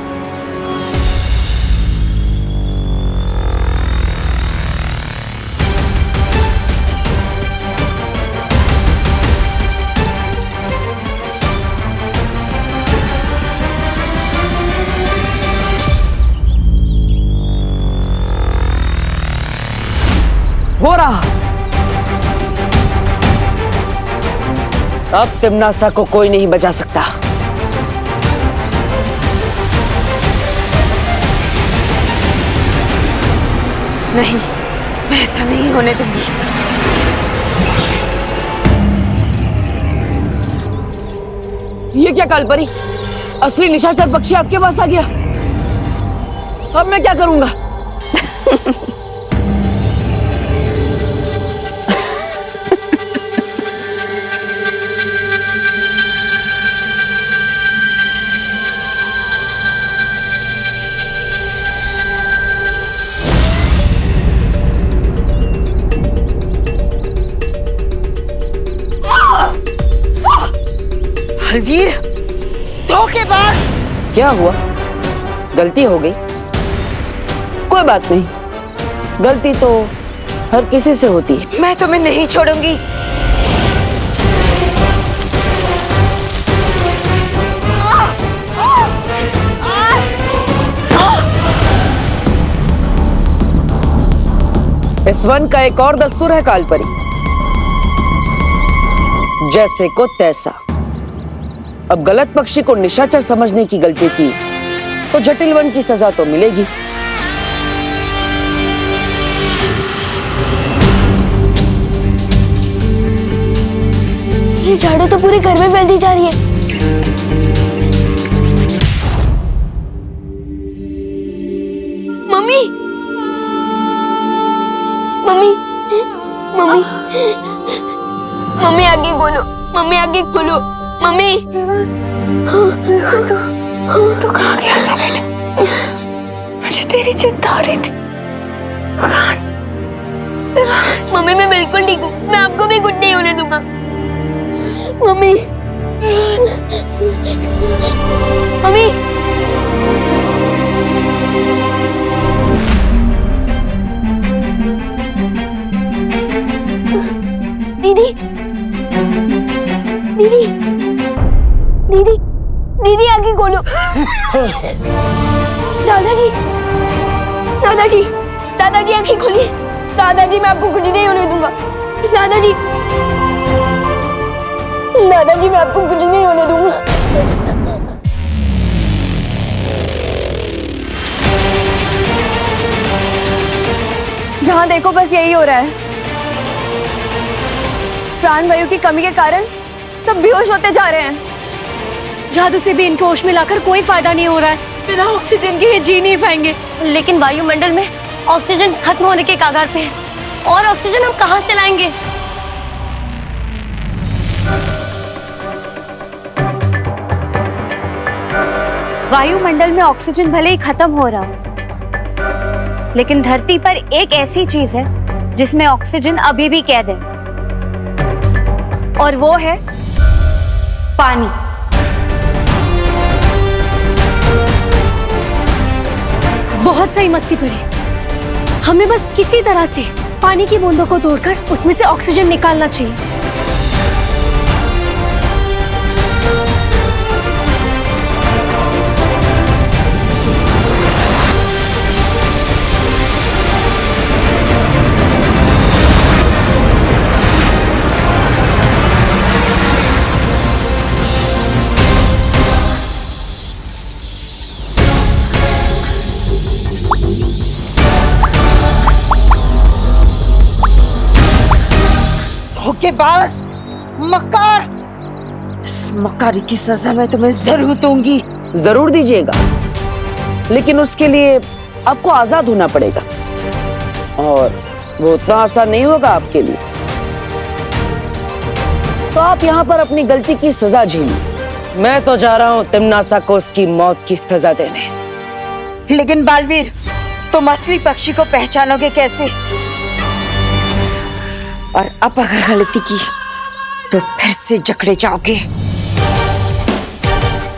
हो रहा। अब तिम्नासा को कोई नहीं बचा सकता। नहीं, मैं ऐसा नहीं होने दूंगी। ये क्या कालपरी? असली निशाचर पक्षी आपके पास आ गया। अब मैं क्या करूंगा? बालवीर, धोखेबाज! क्या हुआ? गलती हो गई? कोई बात नहीं, गलती तो हर किसी से होती है। मैं तुम्हें नहीं छोड़ूंगी। इस वन का एक और दस्तूर है कालपरी, जैसे को तैसा। अब गलत पक्षी को निशाचर समझने की गलती की तो जटिल वन की सजा तो मिलेगी। ये झाड़ू तो पूरे घर में फैलती जा रही है। मम्मी, मम्मी, मम्मी, मम्मी आगे खोलो, मम्मी आगे खोलो, मम्मी। तू कहाँ गया था बेटा? मुझे तेरी चिंता हो रही थी। मम्मी मैं बिल्कुल ठीक हूँ, मैं आपको भी कुछ नहीं होने दूंगा। मम्मी, मम्मी, दीदी दीदी दीदी आंखें खोलो। दादाजी दादाजी दादाजी आंखें खोलिए। दादाजी मैं आपको कुछ नहीं होने दूंगा। दादाजी दादाजी मैं आपको कुछ नहीं होने दूंगा। जहां देखो बस यही हो रहा है। प्राणवायु की कमी के कारण सब बेहोश होते जा रहे हैं। जादू से भी इनको होश में लाकर कोई फायदा नहीं हो रहा है। बिना ऑक्सीजन के ये जी नहीं पाएंगे। लेकिन वायुमंडल में ऑक्सीजन खत्म होने के कगार पे है और ऑक्सीजन हम कहां से लाएंगे? वायुमंडल में ऑक्सीजन भले ही खत्म हो रहा हो, लेकिन धरती पर एक ऐसी चीज है जिसमें ऑक्सीजन अभी भी कैद है, और वो है पानी। बहुत सही मस्ती परी। हमें बस किसी तरह से पानी की बूंदों को तोड़कर उसमें से ऑक्सीजन निकालना चाहिए। धोखेबाज, मक्कार, इस मक्कारी की सजा मैं तुम्हें जरूर दूंगी। जरूर दीजिएगा, लेकिन उसके लिए आपको आजाद होना पड़ेगा, और वो उतना आसान नहीं होगा आपके लिए। तो आप यहाँ पर अपनी गलती की सजा झेलिए। मैं तो जा रहा हूँ तिम्नासा को उसकी मौत की सजा देने। लेकिन बालवीर, तुम असली पक्षी को पहचानोगे कैसे? और अब अगर गलती की तो फिर से जकड़े जाओगे।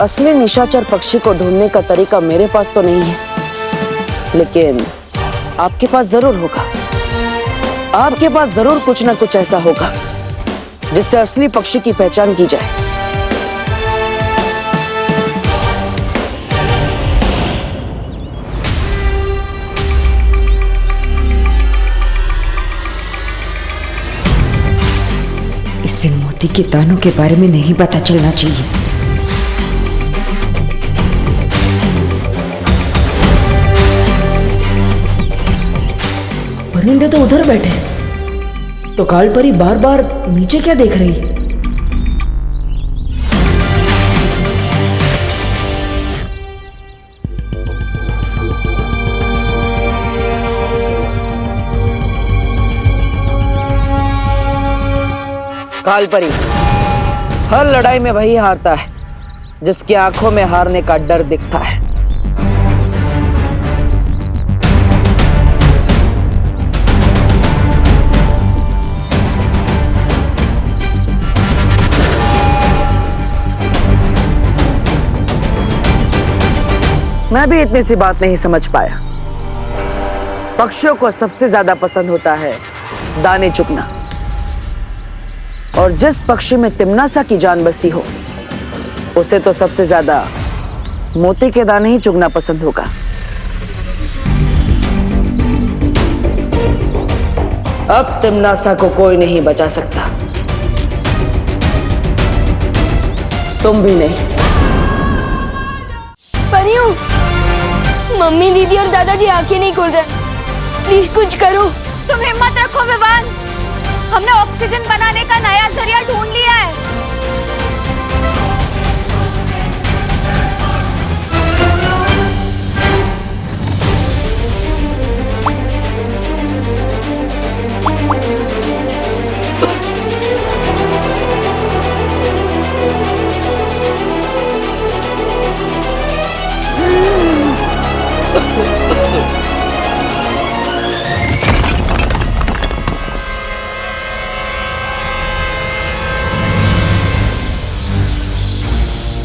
असली निशाचर पक्षी को ढूंढने का तरीका मेरे पास तो नहीं है, लेकिन आपके पास जरूर होगा। आपके पास जरूर कुछ ना कुछ ऐसा होगा जिससे असली पक्षी की पहचान की जाए। इसे मोती के दानों के बारे में नहीं पता चलना चाहिए। परिंदे तो उधर बैठे, तो काल परी बार बार नीचे क्या देख रही? काल परी, हर लड़ाई में वही हारता है जिसकी आंखों में हारने का डर दिखता है। मैं भी इतनी सी बात नहीं समझ पाया। पक्षियों को सबसे ज्यादा पसंद होता है दाने चुगना, और जिस पक्षी में तिम्नासा की जान बसी हो उसे तो सबसे ज्यादा मोती के दाने ही चुगना पसंद होगा। अब तिम्नासा को कोई नहीं बचा सकता, तुम भी नहीं। परियों, मम्मी, दीदी और दादाजी आंखें नहीं खोल रहे। प्लीज कुछ करो। तुम हिम्मत रखो विवान, हमने ऑक्सीजन बनाने का नया जरिया ढूंढ लिया है।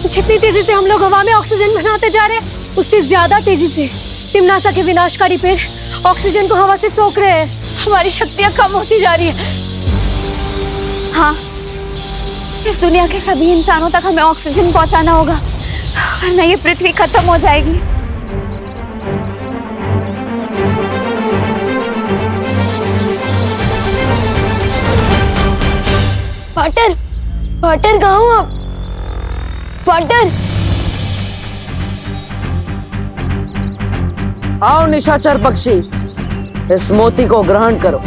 जितनी तेजी से हम लोग हवा में ऑक्सीजन बनाते जा रहे हैं, उससे ज्यादा तेजी से तिम्नासा के विनाशकारी पेड़ ऑक्सीजन को हवा से सोख रहे हैं। हमारी शक्तियां कम होती जा रही है। हाँ, इस दुनिया के सभी इंसानों तक हमें ऑक्सीजन पहुंचाना होगा, वरना ये पृथ्वी खत्म हो जाएगी। पार्टर, पार्टर कहाँ हो आप? पार्टर, आओ निशाचर पक्षी, इस मोती को ग्रहण करो।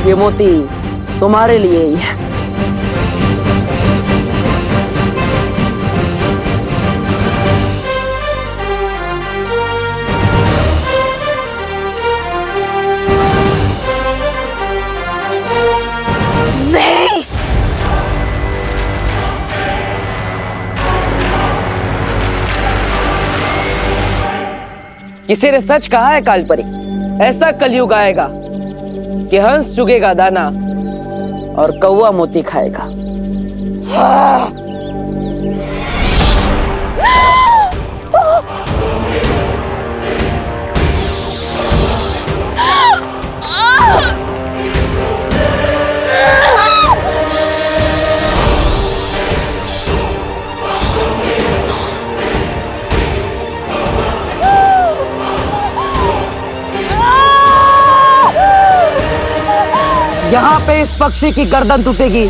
ये मोती तुम्हारे लिए ही है। नहीं, किसी ने सच कहा है कालपरी, ऐसा कलयुग आएगा कि हंस चुगेगा दाना और कौवा मोती खाएगा। यहाँ पे इस पक्षी की गर्दन टूटेगी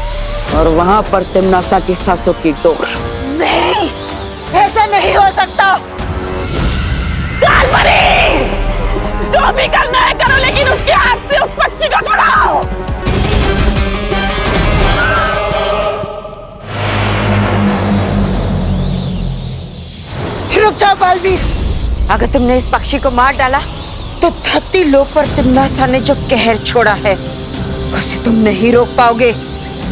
और वहां पर तिम्नासा की सांसों की डोर। नहीं, ऐसा नहीं हो सकता। कालपरी, जो भी करना है करो, लेकिन उसके हाथ से उस पक्षी को छुड़ाओ। रुक जाओ बालवीर, अगर तुमने इस पक्षी को मार डाला तो धरती लोक पर तिम्नासा ने जो कहर छोड़ा है उसे तुम नहीं रोक पाओगे,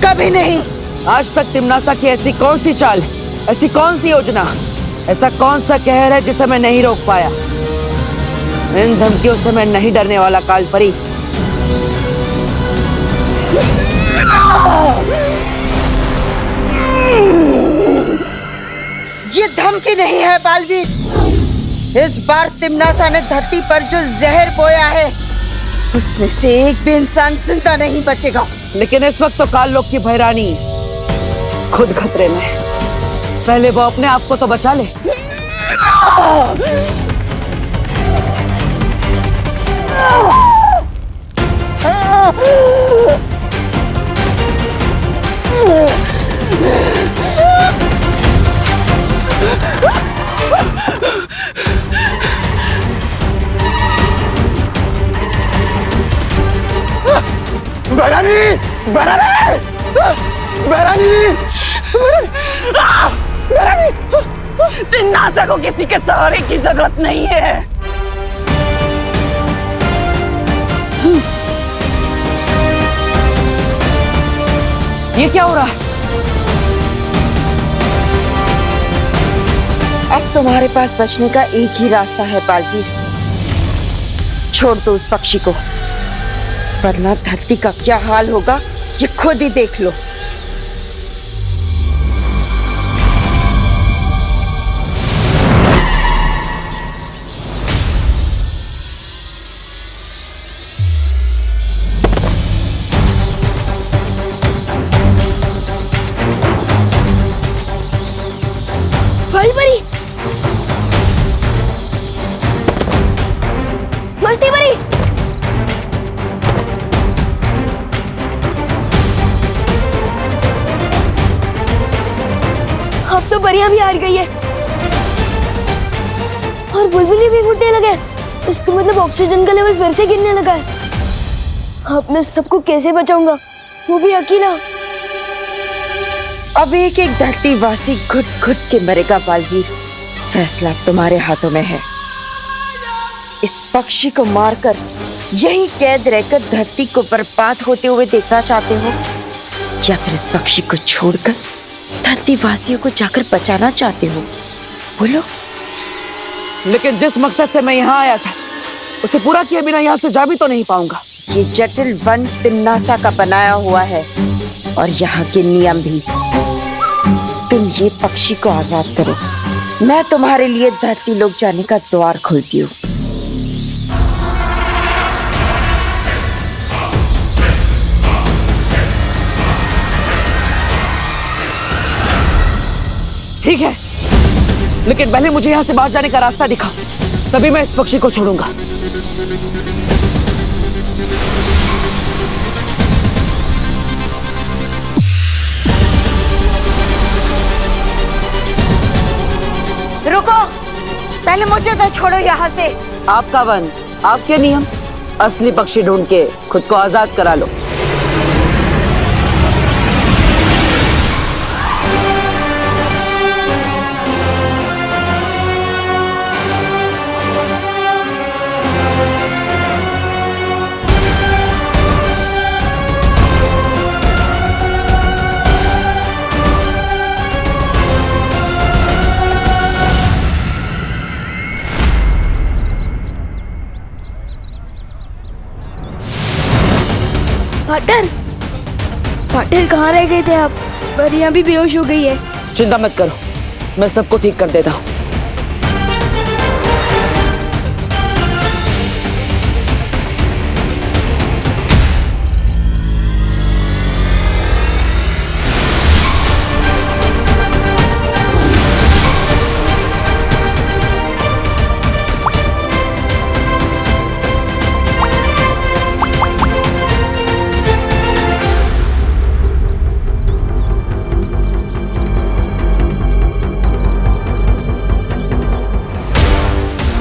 कभी नहीं। आज तक तिम्नासा की ऐसी कौन सी चाल, ऐसी कौन सी योजना, ऐसा कौन सा कहर है जिसे मैं नहीं रोक पाया? इन धमकियों से मैं नहीं डरने वाला कालपरी। ये धमकी नहीं है बालवीर, इस बार तिम्नासा ने धरती पर जो जहर बोया है उसमें से एक भी इंसान जिंदा नहीं बचेगा। लेकिन इस वक्त तो काल लोक की भैरानी खुद खतरे में है। पहले वो अपने आप को तो बचा ले। बहरानी, बहरानी, बहरानी, बहरानी। तिम्नासा को किसी के सहारे की जरूरत नहीं है। ये क्या हो रहा है? अब तुम्हारे पास बचने का एक ही रास्ता है बालवीर, छोड़ दो उस पक्षी को, वरना धरती का क्या हाल होगा ये खुद ही देख लो। कालपरी, मस्ती परी, अब तो परियां भी हार गई है और बुलबुली भी फूटने लगे। इसका मतलब ऑक्सीजन का लेवल फिर से गिरने लगा है। अब मैं सबको कैसे बचाऊंगा, वो भी अकेला। अब एक एक धरतीवासी घुट घुट के मरेगा बालवीर, फैसला तुम्हारे हाथों में है। इस पक्षी को मारकर यही कैद रहकर धरती को बर्बाद होते हुए देखना चाहते हो, या फिर इस पक्षी को छोड़कर धरतीवासियों को जाकर बचाना चाहते हो? बोलो। लेकिन जिस मकसद से मैं यहाँ आया था उसे पूरा किए बिना यहाँ से जा भी तो नहीं पाऊंगा। ये जटिल वन तिम्नासा का बनाया हुआ है और यहाँ के नियम भी। तुम ये पक्षी को आजाद करो, मैं तुम्हारे लिए धरती लोक जाने का द्वार खोलती हूँ। ठीक है, लेकिन पहले मुझे यहाँ से बाहर जाने का रास्ता दिखाओ, तभी मैं इस पक्षी को छोड़ूंगा। रुको, पहले मुझे तो छोड़ो यहाँ से। आपका वन, आपके नियम, असली पक्षी ढूंढ के खुद को आजाद करा लो। पार्टनर, पार्टनर कहाँ रह गए थे आप? परियां भी बेहोश हो गई है। चिंता मत करो, मैं सबको ठीक कर देता हूँ।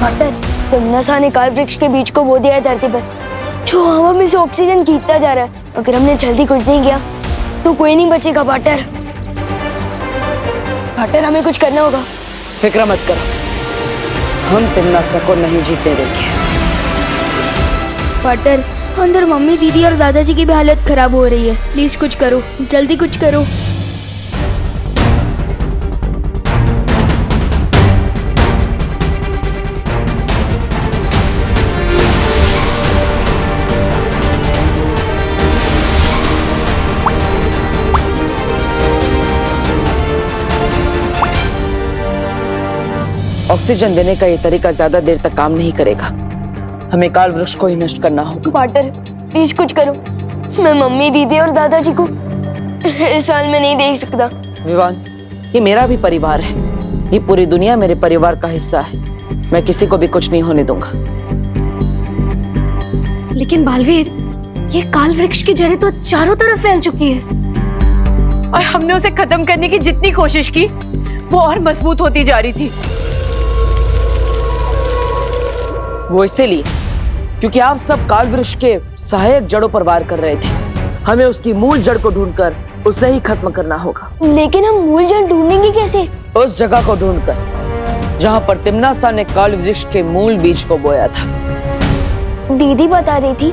पार्टनर, तमन्ना ने काल वृक्ष के बीज को बो दिया है धरती पर, जो हवा में से ऑक्सीजन खींचता जा रहा है। अगर हमने जल्दी कुछ नहीं किया तो कोई नहीं बचेगा पार्टनर। पार्टनर, हमें कुछ करना होगा। फिक्र मत करो, हम तमन्ना को नहीं जीतने देंगे। पार्टनर, अंदर मम्मी, दीदी और दादाजी की भी हालत खराब हो रही है। प्लीज कुछ करो, जल्दी कुछ करो। ऑक्सीजन देने का ये तरीका ज्यादा देर तक काम नहीं करेगा, हमें काल वृक्ष को ही नष्ट करना होगा। पार्टनर, प्लीज कुछ करो। मैं मम्मी, दीदी और दादाजी को इस साल में नहीं देख सकता। विवान, ये मेरा भी परिवार है, ये पूरी दुनिया मेरे परिवार का हिस्सा है। मैं किसी को भी कुछ नहीं होने दूंगा। लेकिन बालवीर, ये काल वृक्ष की जड़ें तो चारों तरफ फैल चुकी है और हमने उसे खत्म करने की जितनी कोशिश की वो और मजबूत होती जा रही थी। वो इसीलिए क्योंकि आप सब काल वृक्ष के सहायक जड़ों पर वार कर रहे थे। हमें उसकी मूल जड़ को ढूंढकर उसे ही खत्म करना होगा। लेकिन हम मूल जड़ ढूंढेंगे कैसे? उस जगह को ढूंढकर जहां पर तिम्नासा ने काल वृक्ष के मूल बीज को बोया था। दीदी बता रही थी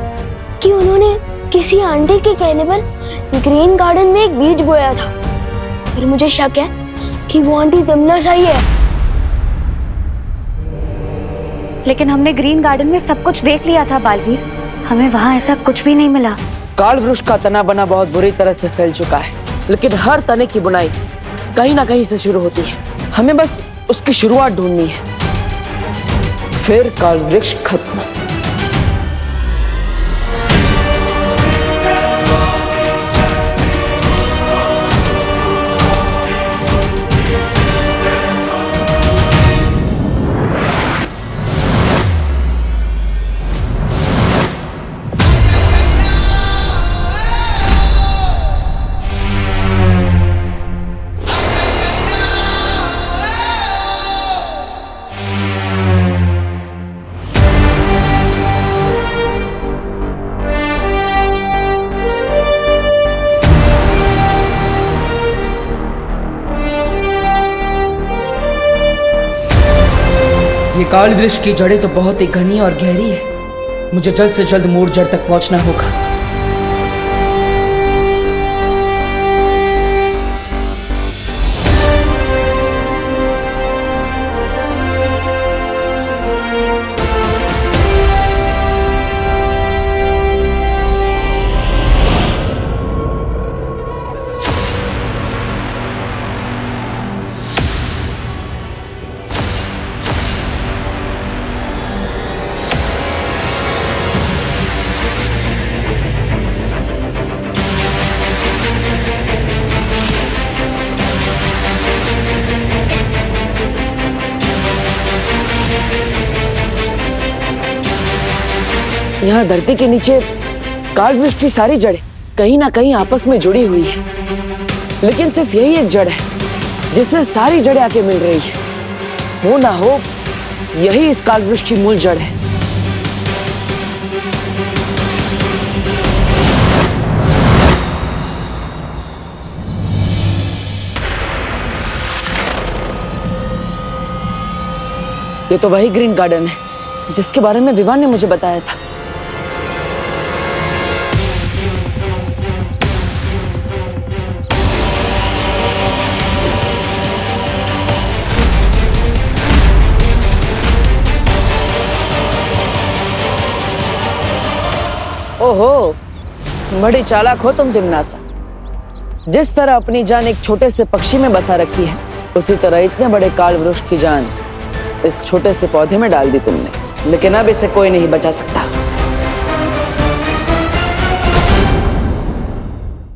कि उन्होंने किसी आंटी के कहने पर ग्रीन गार्डन में एक बीज बोया था। फिर मुझे शक है कि वो आंटी तिम्नासा ही है। लेकिन हमने ग्रीन गार्डन में सब कुछ देख लिया था बालवीर, हमें वहाँ ऐसा कुछ भी नहीं मिला। काल वृक्ष का तना बना बहुत बुरी तरह से फैल चुका है, लेकिन हर तने की बुनाई कहीं ना कहीं से शुरू होती है। हमें बस उसकी शुरुआत ढूंढनी है, फिर काल वृक्ष खत्म। ये काल वृक्ष की जड़ें तो बहुत ही घनी और गहरी है। मुझे जल्द से जल्द मूल जड़ तक पहुंचना होगा। यहाँ धरती के नीचे काल वृक्ष की सारी जड़ें कहीं ना कहीं आपस में जुड़ी हुई है, लेकिन सिर्फ यही एक जड़ है जिससे सारी जड़ें आके मिल रही है। हो ना हो यही इस काल वृक्ष की मूल जड़ है। ये तो वही ग्रीन गार्डन है जिसके बारे में विवान ने मुझे बताया था। ओहो, बड़ी चालाक हो तुम तिमनासा। जिस तरह अपनी जान एक छोटे से पक्षी में बसा रखी है, उसी तरह इतने बड़े काल वृक्ष की जान इस छोटे से पौधे में डाल दी तुमने। लेकिन अब इसे कोई नहीं बचा सकता।